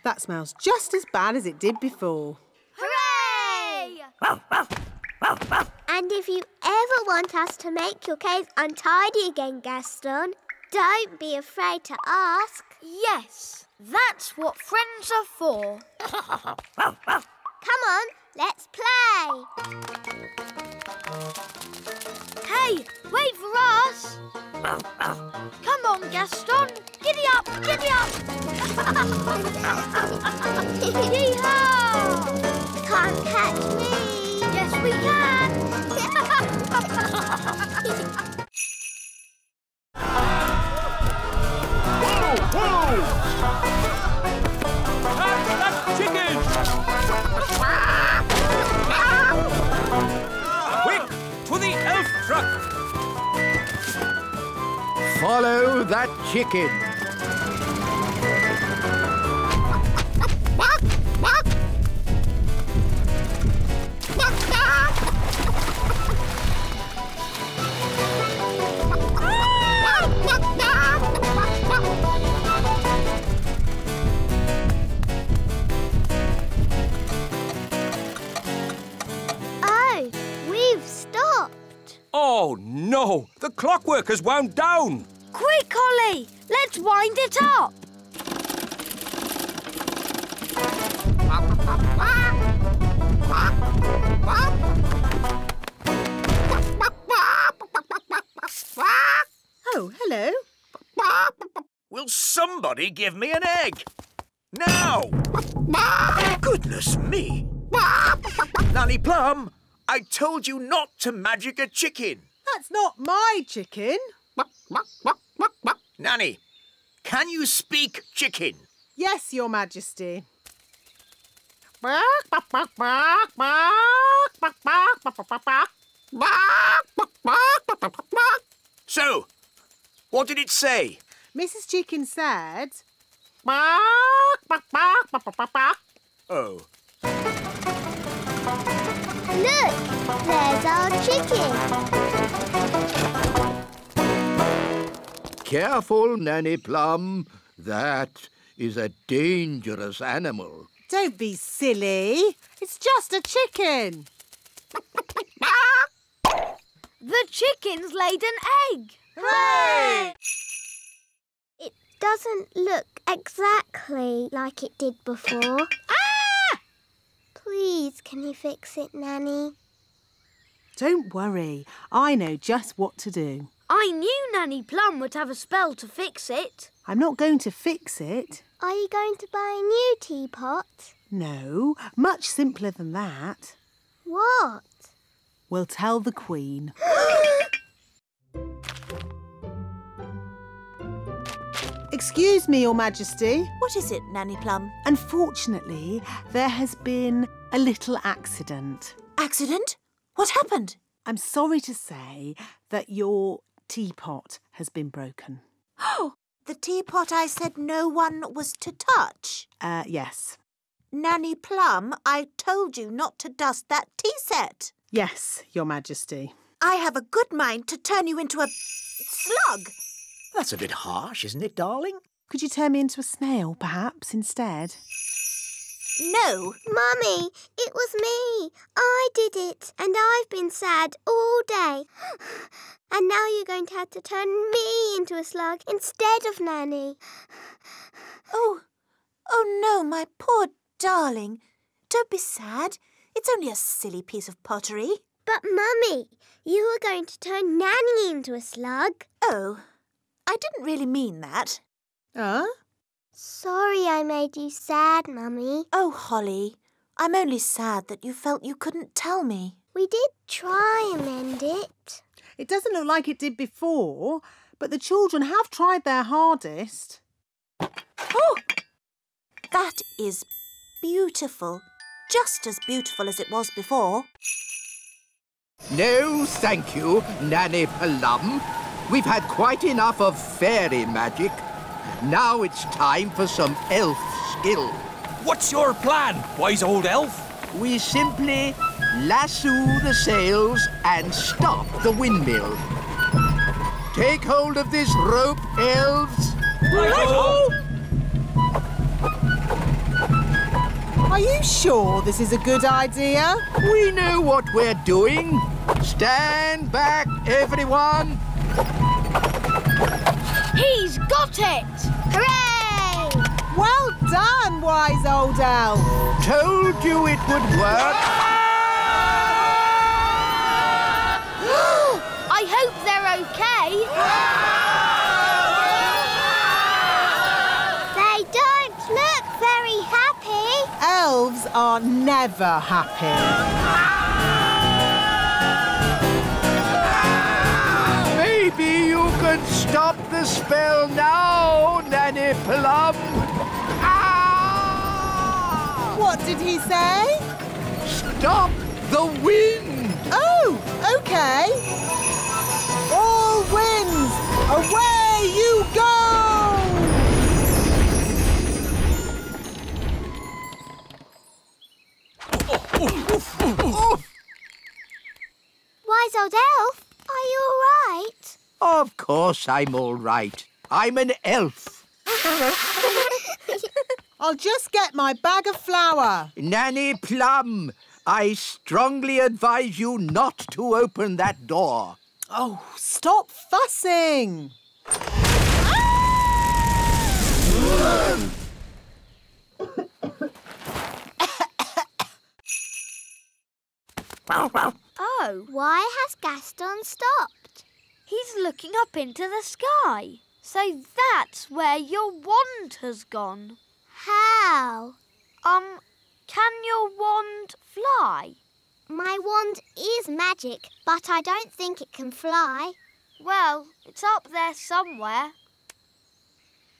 [SPEAKER 6] That smells just as bad as it did before.
[SPEAKER 9] Hooray!
[SPEAKER 2] And if you ever want us to make your cave untidy again, Gaston, don't be afraid to ask.
[SPEAKER 9] Yes, that's what friends are for.
[SPEAKER 2] Come on, let's play.
[SPEAKER 9] Hey, wait for us. Come on, Gaston. Giddy up, giddy up. Yee-haw!
[SPEAKER 2] Can't catch me.
[SPEAKER 9] Yes, we can.
[SPEAKER 1] Catch that chicken! Quick, to the elf truck!
[SPEAKER 5] Follow that chicken.
[SPEAKER 2] Oh, we've stopped.
[SPEAKER 1] Oh, no! The clockwork has wound down!
[SPEAKER 9] Quick, Holly, let's wind it up.
[SPEAKER 6] Oh, hello.
[SPEAKER 8] Will somebody give me an egg? Now! Goodness me! Nanny Plum, I told you not to magic a chicken.
[SPEAKER 6] That's not my chicken.
[SPEAKER 8] Nanny, can you speak chicken?
[SPEAKER 6] Yes, Your Majesty.
[SPEAKER 8] So, what did it say?
[SPEAKER 6] Mrs. Chicken said...
[SPEAKER 8] Oh.
[SPEAKER 2] Look, there's our chicken.
[SPEAKER 5] Careful, Nanny Plum. That is a dangerous animal.
[SPEAKER 6] Don't be silly. It's just a chicken.
[SPEAKER 9] The chicken's laid an egg.
[SPEAKER 6] Hooray!
[SPEAKER 2] It doesn't look exactly like it did before.
[SPEAKER 6] Ah!
[SPEAKER 2] Please, can you fix it, Nanny?
[SPEAKER 6] Don't worry. I know just what to do.
[SPEAKER 9] I knew Nanny Plum would have a spell to fix it.
[SPEAKER 6] I'm not going to fix it.
[SPEAKER 2] Are you going to buy a new teapot?
[SPEAKER 6] No, much simpler than that.
[SPEAKER 2] What?
[SPEAKER 6] We'll tell the Queen. Excuse me, Your Majesty.
[SPEAKER 7] What is it, Nanny Plum?
[SPEAKER 6] Unfortunately, there has been a little accident.
[SPEAKER 7] Accident? What happened?
[SPEAKER 6] I'm sorry to say that your teapot has been broken.
[SPEAKER 7] Oh, the teapot I said no one was to touch.
[SPEAKER 6] Yes.
[SPEAKER 7] Nanny Plum, I told you not to dust that tea set.
[SPEAKER 6] Yes, Your Majesty.
[SPEAKER 7] I have a good mind to turn you into a slug.
[SPEAKER 8] That's a bit harsh, isn't it, darling?
[SPEAKER 6] Could you turn me into a snail, perhaps, instead?
[SPEAKER 7] No.
[SPEAKER 2] Mummy, it was me. I did it, and I've been sad all day. And now you're going to have to turn me into a slug instead of Nanny.
[SPEAKER 7] Oh no, my poor darling. Don't be sad. It's only a silly piece of pottery.
[SPEAKER 2] But, Mummy, you were going to turn Nanny into a slug.
[SPEAKER 7] Oh, I didn't really mean that.
[SPEAKER 2] Sorry I made you sad, Mummy.
[SPEAKER 7] Oh, Holly, I'm only sad that you felt you couldn't tell me.
[SPEAKER 2] We did try and mend it.
[SPEAKER 6] It doesn't look like it did before, but the children have tried their hardest.
[SPEAKER 7] Oh, that is beautiful. Just as beautiful as it was before.
[SPEAKER 5] No, thank you, Nanny Plum. We've had quite enough of fairy magic. Now it's time for some elf skill.
[SPEAKER 1] What's your plan, wise old elf?
[SPEAKER 5] We simply lasso the sails and stop the windmill. Take hold of this rope, elves.
[SPEAKER 1] Righto!
[SPEAKER 6] Are you sure this is a good idea?
[SPEAKER 5] We know what we're doing. Stand back, everyone.
[SPEAKER 9] He's got it!
[SPEAKER 2] Hooray!
[SPEAKER 6] Well done, wise old elf.
[SPEAKER 5] Told you it would work.
[SPEAKER 9] I hope they're okay.
[SPEAKER 2] They don't look very happy.
[SPEAKER 6] Elves are never happy.
[SPEAKER 5] Maybe you could stop the spell now, Nanny Plum. Ah!
[SPEAKER 6] What did he say?
[SPEAKER 5] Stop the wind!
[SPEAKER 6] Oh, OK. All winds, away you go!
[SPEAKER 2] Wise old elf, are you all right?
[SPEAKER 5] Of course I'm all right. I'm an elf.
[SPEAKER 6] I'll just get my bag of flour.
[SPEAKER 5] Nanny Plum, I strongly advise you not to open that door.
[SPEAKER 6] Oh, stop fussing.
[SPEAKER 9] Oh,
[SPEAKER 2] Why has Gaston stopped?
[SPEAKER 9] he's looking up into the sky. So that's where your wand has gone.
[SPEAKER 2] How?
[SPEAKER 9] Can your wand fly?
[SPEAKER 2] My wand is magic, but I don't think it can fly.
[SPEAKER 9] Well, it's up there somewhere.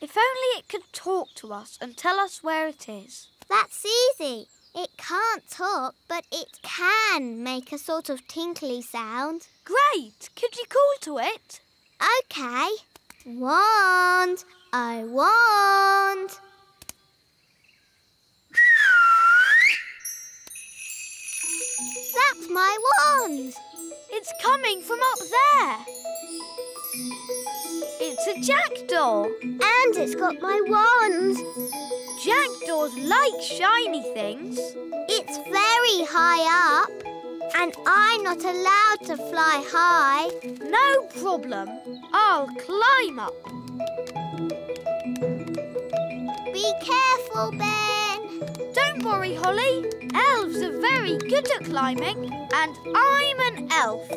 [SPEAKER 9] If only it could talk to us and tell us where it is.
[SPEAKER 2] That's easy. It can't talk, but it can make a sort of tinkly sound.
[SPEAKER 9] Great! Could you call to it?
[SPEAKER 2] OK. Wand, I want. That's my wand.
[SPEAKER 9] It's coming from up there. It's a jackdaw.
[SPEAKER 2] And it's got my wand.
[SPEAKER 9] Jackdaws like shiny things.
[SPEAKER 2] It's very high up. And I'm not allowed to fly high.
[SPEAKER 9] No problem. I'll climb up.
[SPEAKER 2] Be careful, Ben.
[SPEAKER 9] Don't worry, Holly. Elves are very good at climbing, and I'm an elf.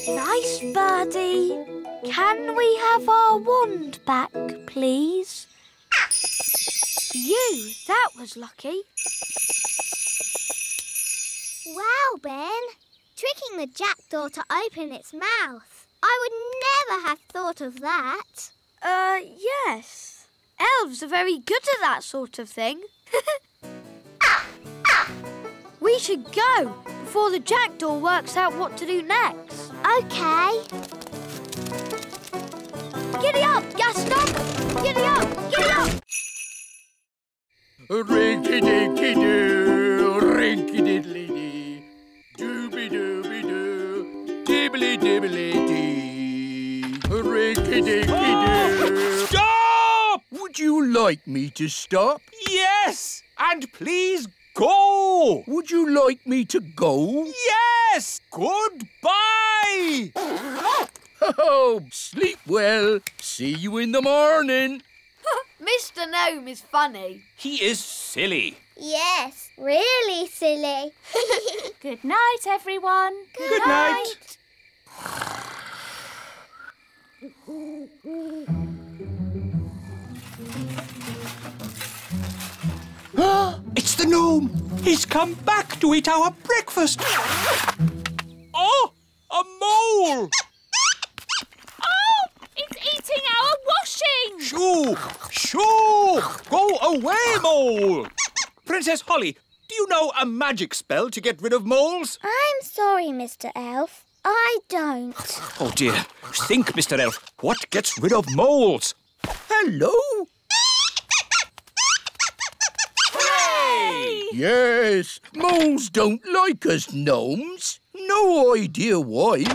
[SPEAKER 9] Nice birdie. Can we have our wand back, please? You, that was lucky.
[SPEAKER 2] Wow, Ben. tricking the jackdaw to open its mouth. I would never have thought of that.
[SPEAKER 9] Yes. Elves are very good at that sort of thing. We should go before the jackdaw works out what to do next.
[SPEAKER 2] OK.
[SPEAKER 9] Giddy up, Gaston! Giddy up! Giddy up!
[SPEAKER 10] Rinky-dinky-doo, rinky-diddly-dee, dooby-dooby-doo, dibbly-dibbly-dee, rinky-dinky-doo.
[SPEAKER 1] Stop!
[SPEAKER 10] Would you like me to stop?
[SPEAKER 1] Yes! And please go!
[SPEAKER 10] Would you like me to go?
[SPEAKER 1] Yes! Goodbye!
[SPEAKER 10] Oh, sleep well. See you in the morning.
[SPEAKER 9] Mr. Gnome is funny.
[SPEAKER 1] He is silly.
[SPEAKER 2] Yes, really silly.
[SPEAKER 3] Good night, everyone.
[SPEAKER 1] Good night. It's the gnome. He's come back to eat our breakfast. Oh, a mole!
[SPEAKER 3] Oh, it's eating our washing.
[SPEAKER 1] Shoo! Shoo! Go away, mole! Princess Holly, do you know a magic spell to get rid of moles?
[SPEAKER 2] I'm sorry, Mr. Elf. I don't.
[SPEAKER 1] Oh, dear. Think, Mr. Elf. What gets rid of moles?
[SPEAKER 5] Hello?
[SPEAKER 1] Hooray!
[SPEAKER 10] Yes, moles don't like us gnomes. No idea why.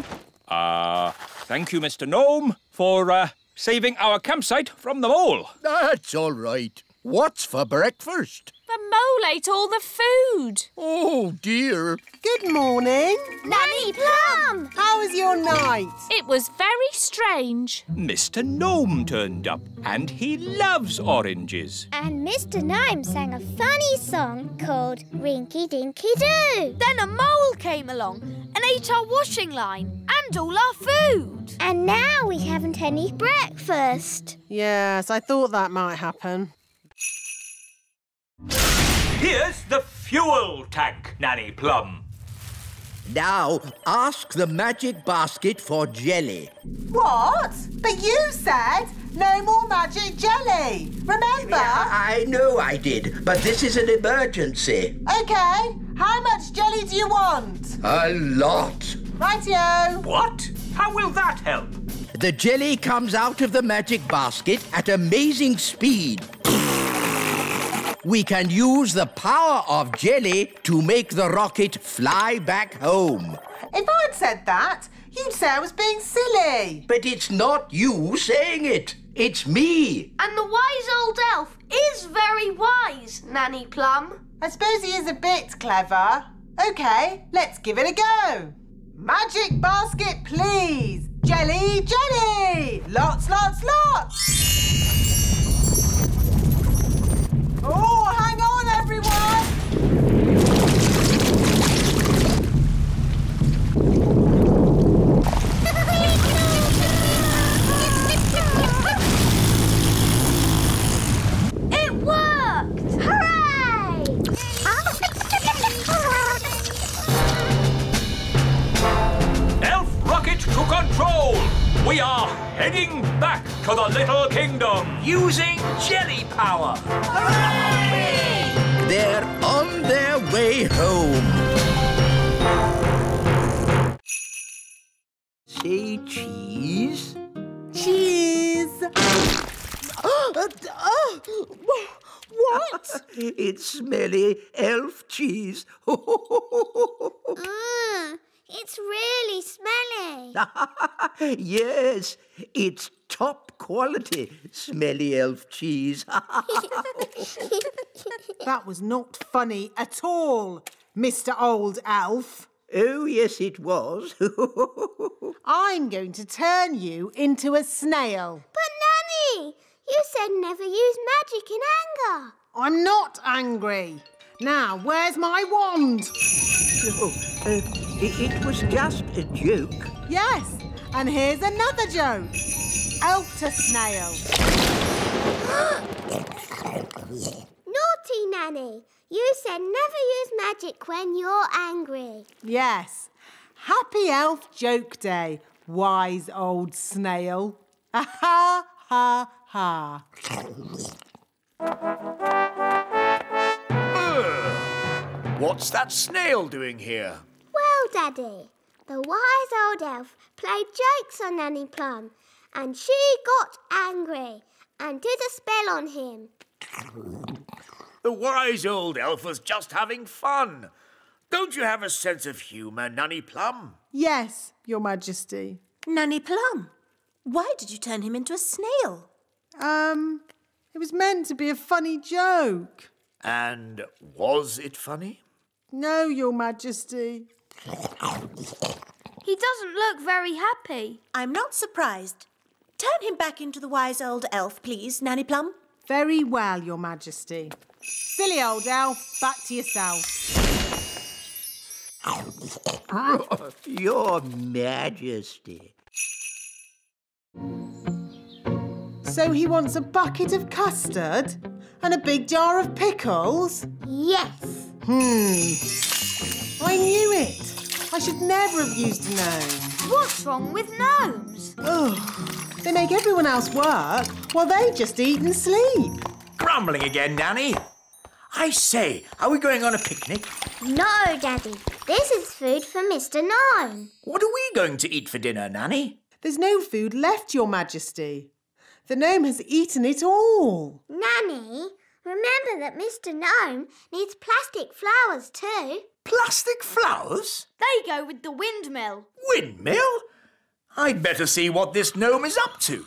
[SPEAKER 1] Thank you, Mr. Gnome, for saving our campsite from the mole.
[SPEAKER 10] That's all right. What's for breakfast?
[SPEAKER 3] The mole ate all the food.
[SPEAKER 10] Oh, dear.
[SPEAKER 6] Good morning.
[SPEAKER 2] Nanny Plum!
[SPEAKER 6] How was your night?
[SPEAKER 3] It was very strange.
[SPEAKER 1] Mr. Gnome turned up, and he loves oranges.
[SPEAKER 2] And Mr. Gnome sang a funny song called Rinky Dinky Doo.
[SPEAKER 9] Then a mole came along and ate our washing line and all our food.
[SPEAKER 2] And now we haven't any breakfast.
[SPEAKER 6] Yes, I thought that might happen.
[SPEAKER 1] Here's the fuel tank, Nanny Plum.
[SPEAKER 5] Now, ask the magic basket for jelly.
[SPEAKER 6] What? But you said no more magic jelly. Remember?
[SPEAKER 5] I know I did, but this is an emergency.
[SPEAKER 6] OK. How much jelly do you want?
[SPEAKER 5] A lot.
[SPEAKER 6] Rightio.
[SPEAKER 1] What? How will that help?
[SPEAKER 5] The jelly comes out of the magic basket at amazing speed. We can use the power of jelly to make the rocket fly back home.
[SPEAKER 6] If I'd said that, you'd say I was being silly.
[SPEAKER 5] But it's not you saying it. It's me.
[SPEAKER 9] And the wise old elf is very wise, Nanny Plum.
[SPEAKER 6] I suppose he is a bit clever. OK, let's give it a go. Magic basket, please. Jelly, jelly. Lots, lots, lots. Oh, hang on, everyone!
[SPEAKER 2] It worked! Hooray!
[SPEAKER 1] Elf rocket to control! We are heading back to the Little Kingdom.
[SPEAKER 8] Using jelly power.
[SPEAKER 5] They're on their way home. Say cheese.
[SPEAKER 6] Cheese! What?
[SPEAKER 5] It's smelly elf cheese.
[SPEAKER 2] It's really smelly.
[SPEAKER 5] Yes, it's top quality smelly elf cheese.
[SPEAKER 6] That was not funny at all, Mr. Old Elf.
[SPEAKER 5] Oh, yes, it was.
[SPEAKER 6] I'm going to turn you into a snail.
[SPEAKER 2] But Nanny, you said never use magic in anger.
[SPEAKER 6] I'm not angry. Now, where's my wand?
[SPEAKER 5] Oh, it was just a joke.
[SPEAKER 6] Yes, and here's another joke. Elf to snail.
[SPEAKER 2] Naughty Nanny, you said never use magic when you're angry.
[SPEAKER 6] Yes. Happy Elf Joke Day, wise old snail. Ha ha ha.
[SPEAKER 8] What's that snail doing here?
[SPEAKER 2] Well, Daddy, the wise old elf played jokes on Nanny Plum and she got angry and did a spell on him.
[SPEAKER 8] The wise old elf was just having fun. Don't you have a sense of humour, Nanny Plum?
[SPEAKER 6] Yes, Your Majesty.
[SPEAKER 7] Nanny Plum, why did you turn him into a snail?
[SPEAKER 6] It was meant to be a funny joke.
[SPEAKER 8] And was it funny?
[SPEAKER 6] No, Your Majesty.
[SPEAKER 9] He doesn't look very happy.
[SPEAKER 7] I'm not surprised. Turn him back into the wise old elf, please, Nanny Plum.
[SPEAKER 6] Very well, Your Majesty. Silly old elf, back to yourself.
[SPEAKER 5] Your Majesty.
[SPEAKER 6] So he wants a bucket of custard and a big jar of pickles?
[SPEAKER 2] Yes.
[SPEAKER 6] I knew it. I should never have used a gnome.
[SPEAKER 9] What's wrong with gnomes?
[SPEAKER 6] They make everyone else work while they just eat and sleep.
[SPEAKER 8] Grumbling again, Nanny. I say, are we going on a picnic?
[SPEAKER 2] No, Daddy. This is food for Mr. Gnome.
[SPEAKER 8] What are we going to eat for dinner, Nanny?
[SPEAKER 6] There's no food left, Your Majesty. The gnome has eaten it all.
[SPEAKER 2] Nanny, remember that Mr. Gnome needs plastic flowers too.
[SPEAKER 8] Plastic flowers?
[SPEAKER 9] They go with the windmill.
[SPEAKER 8] Windmill? I'd better see what this gnome is up to.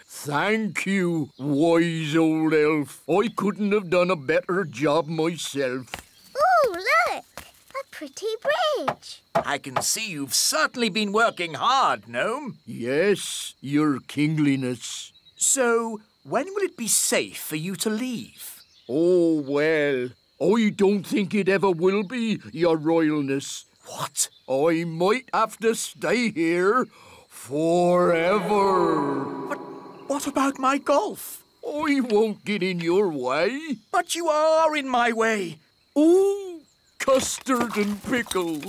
[SPEAKER 10] Thank you, wise old elf. I couldn't have done a better job myself.
[SPEAKER 2] Ooh, look! A pretty bridge.
[SPEAKER 8] I can see you've certainly been working hard, gnome.
[SPEAKER 10] Yes, your kingliness.
[SPEAKER 8] So, when will it be safe for you to leave?
[SPEAKER 10] Oh, well, I don't think it ever will be, your royalness.
[SPEAKER 8] What?
[SPEAKER 10] I might have to stay here forever.
[SPEAKER 8] But what about my golf?
[SPEAKER 10] I won't get in your way.
[SPEAKER 8] But you are in my way.
[SPEAKER 10] Ooh, custard and pickles.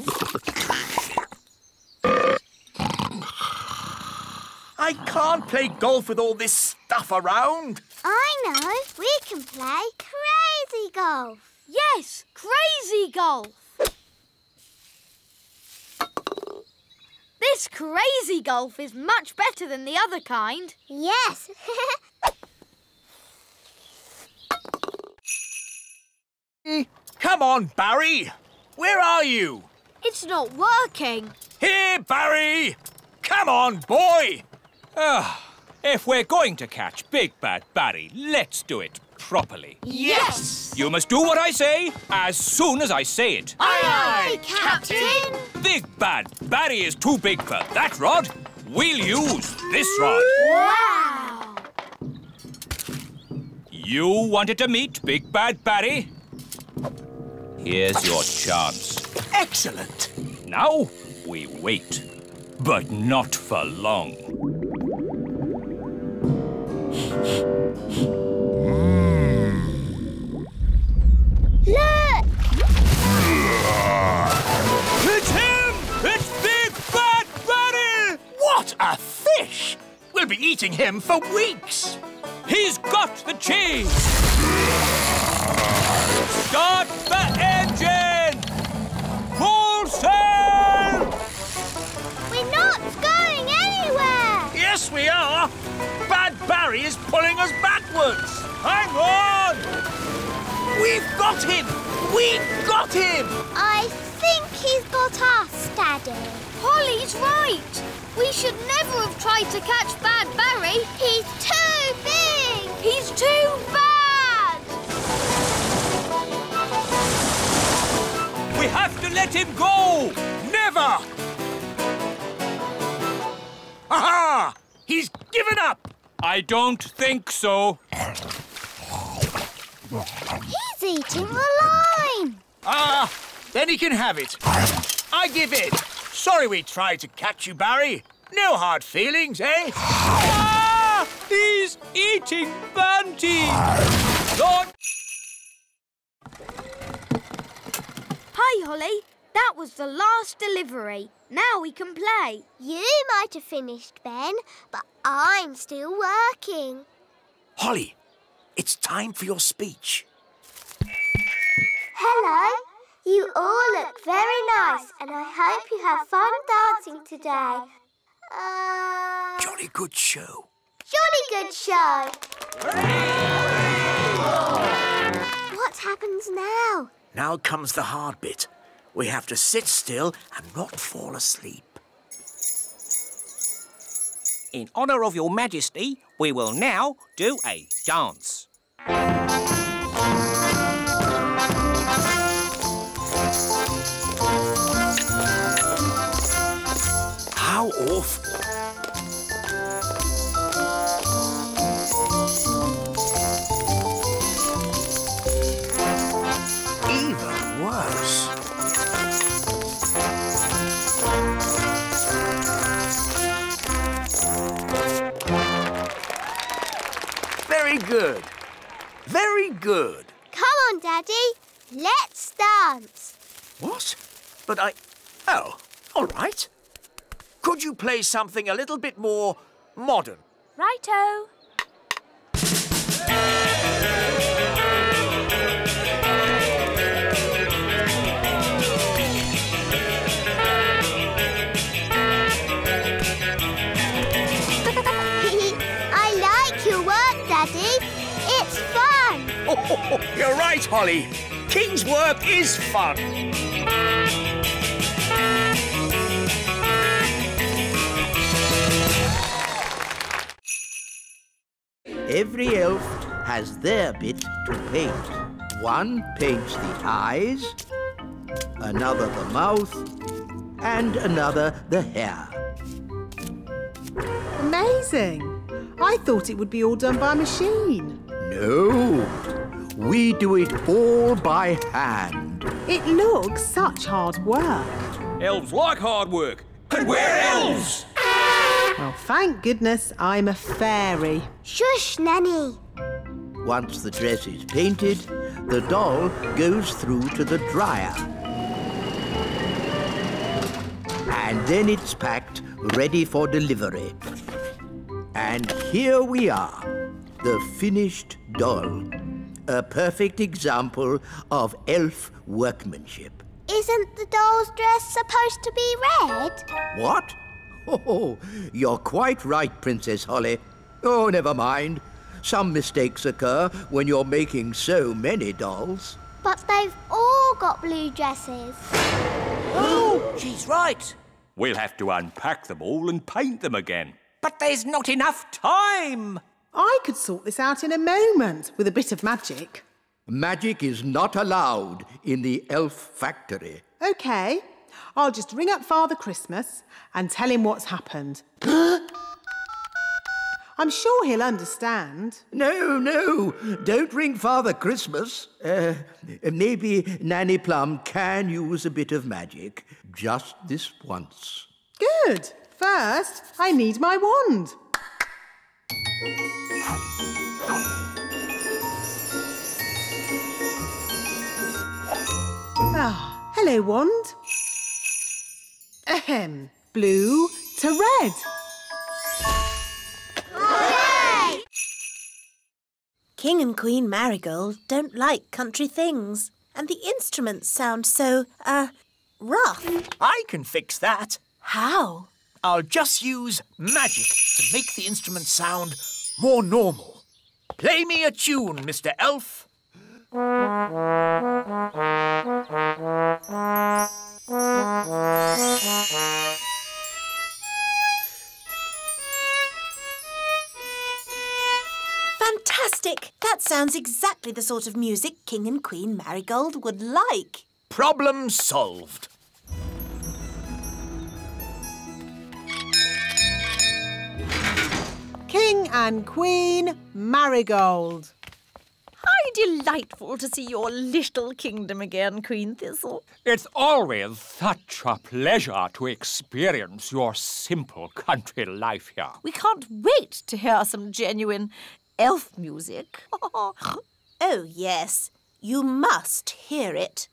[SPEAKER 8] I can't play golf with all this stuff around.
[SPEAKER 2] I know. We can play crazy golf.
[SPEAKER 9] Yes, crazy golf. This crazy golf is much better than the other kind.
[SPEAKER 2] Yes.
[SPEAKER 8] Come on, Barry. Where are you?
[SPEAKER 9] It's not working.
[SPEAKER 8] Here, Barry. Come on, boy.
[SPEAKER 1] If we're going to catch Big Bad Barry, let's do it properly.
[SPEAKER 8] Yes!
[SPEAKER 1] You must do what I say as soon as I say it.
[SPEAKER 9] Aye, Captain.
[SPEAKER 1] Big Bad Barry is too big for that rod. We'll use this rod.
[SPEAKER 9] Wow!
[SPEAKER 1] You wanted to meet Big Bad Barry? Here's your chance.
[SPEAKER 8] Excellent.
[SPEAKER 1] Now we wait, but not for long.
[SPEAKER 2] Look!
[SPEAKER 1] It's him! It's Big Bad Barry!
[SPEAKER 8] What a fish! We'll be eating him for weeks.
[SPEAKER 1] He's got the cheese! Start the engine! Full sail!
[SPEAKER 2] We're not going anywhere!
[SPEAKER 8] Yes, we are. Bad Barry is pulling us backwards.
[SPEAKER 1] Hang on!
[SPEAKER 8] We've got him! We've got him!
[SPEAKER 2] I think he's got us, Daddy.
[SPEAKER 9] Holly's right. We should never have tried to catch Bad Barry.
[SPEAKER 2] He's too big!
[SPEAKER 9] He's too bad!
[SPEAKER 1] We have to let him go!
[SPEAKER 8] Never! Aha! He's given up!
[SPEAKER 1] I don't think so.
[SPEAKER 2] He's eating the line!
[SPEAKER 8] Ah, then he can have it. I give in. Sorry we tried to catch you, Barry. No hard feelings, eh?
[SPEAKER 1] Ah! He's eating Banty! Don't
[SPEAKER 9] Bye, Holly. That was the last delivery. Now we can play.
[SPEAKER 2] You might have finished, Ben, but I'm still working.
[SPEAKER 8] Holly, it's time for your speech.
[SPEAKER 2] Hello. You all look very nice, and I hope you have fun dancing today.
[SPEAKER 8] Jolly good show.
[SPEAKER 2] Jolly good show. What happens now?
[SPEAKER 8] Now comes the hard bit. We have to sit still and not fall asleep.
[SPEAKER 1] In honour of your majesty, we will now do a dance.
[SPEAKER 8] How awful. Even worse. Very good. Very good.
[SPEAKER 2] Come on, Daddy. Let's dance.
[SPEAKER 8] What? But Oh, all right. Could you play something a little bit more modern?
[SPEAKER 3] Righto.
[SPEAKER 2] I like your work, Daddy. It's fun.
[SPEAKER 8] Oh, you're right, Holly. King's work is fun.
[SPEAKER 5] Every elf has their bit to paint. One paints the eyes, another the mouth, and another the hair.
[SPEAKER 6] Amazing. I thought it would be all done by machine.
[SPEAKER 5] No, we do it all by hand.
[SPEAKER 6] It looks such hard work.
[SPEAKER 1] Elves like hard work, and we're elves!
[SPEAKER 6] Well, thank goodness I'm a fairy.
[SPEAKER 2] Shush, Nanny.
[SPEAKER 5] Once the dress is painted, the doll goes through to the dryer. And then it's packed, ready for delivery. And here we are, the finished doll. A perfect example of elf workmanship.
[SPEAKER 2] Isn't the doll's dress supposed to be red?
[SPEAKER 5] What? Oh, you're quite right, Princess Holly. Oh, never mind. Some mistakes occur when you're making so many dolls.
[SPEAKER 2] But they've all got blue dresses.
[SPEAKER 1] Oh, she's right. We'll have to unpack them all and paint them again. But there's not enough time.
[SPEAKER 6] I could sort this out in a moment with a bit of magic.
[SPEAKER 5] Magic is not allowed in the elf factory.
[SPEAKER 6] OK, I'll just ring up Father Christmas and tell him what's happened. I'm sure he'll understand.
[SPEAKER 5] No, don't ring Father Christmas. Maybe Nanny Plum can use a bit of magic. Just this once.
[SPEAKER 6] Good. First, I need my wand. Ah, hello, wand. Ahem. Blue to red.
[SPEAKER 2] Hooray!
[SPEAKER 7] King and Queen Marigold don't like country things, and the instruments sound so, rough.
[SPEAKER 8] I can fix that.
[SPEAKER 7] How?
[SPEAKER 8] I'll just use magic to make the instrument sound more normal. Play me a tune, Mr. Elf.
[SPEAKER 7] Fantastic! That sounds exactly the sort of music King and Queen Marigold would like.
[SPEAKER 8] Problem solved.
[SPEAKER 6] King and Queen Marigold.
[SPEAKER 11] How delightful to see your little kingdom again, Queen Thistle.
[SPEAKER 1] It's always such a pleasure to experience your simple country life here.
[SPEAKER 11] We can't wait to hear some genuine elf music.
[SPEAKER 7] Oh, yes. You must hear it.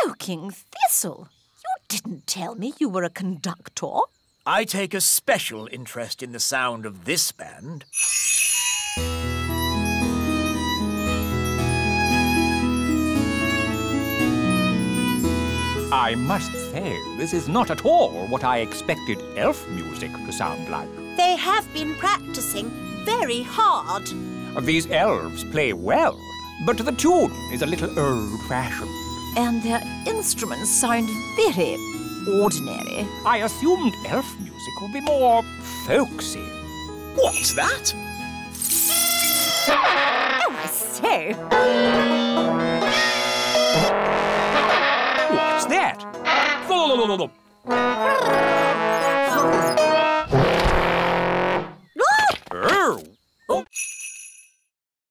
[SPEAKER 11] Oh, King Thistle, you didn't tell me you were a conductor.
[SPEAKER 8] I take a special interest in the sound of this band.
[SPEAKER 1] I must say, this is not at all what I expected elf music to sound like.
[SPEAKER 7] They have been practicing very hard.
[SPEAKER 1] These elves play well, but the tune is a little old-fashioned.
[SPEAKER 11] And their instruments sound very ordinary.
[SPEAKER 1] I assumed elf music would be more folksy.
[SPEAKER 8] What's that?
[SPEAKER 11] Oh, I say.
[SPEAKER 1] What's that?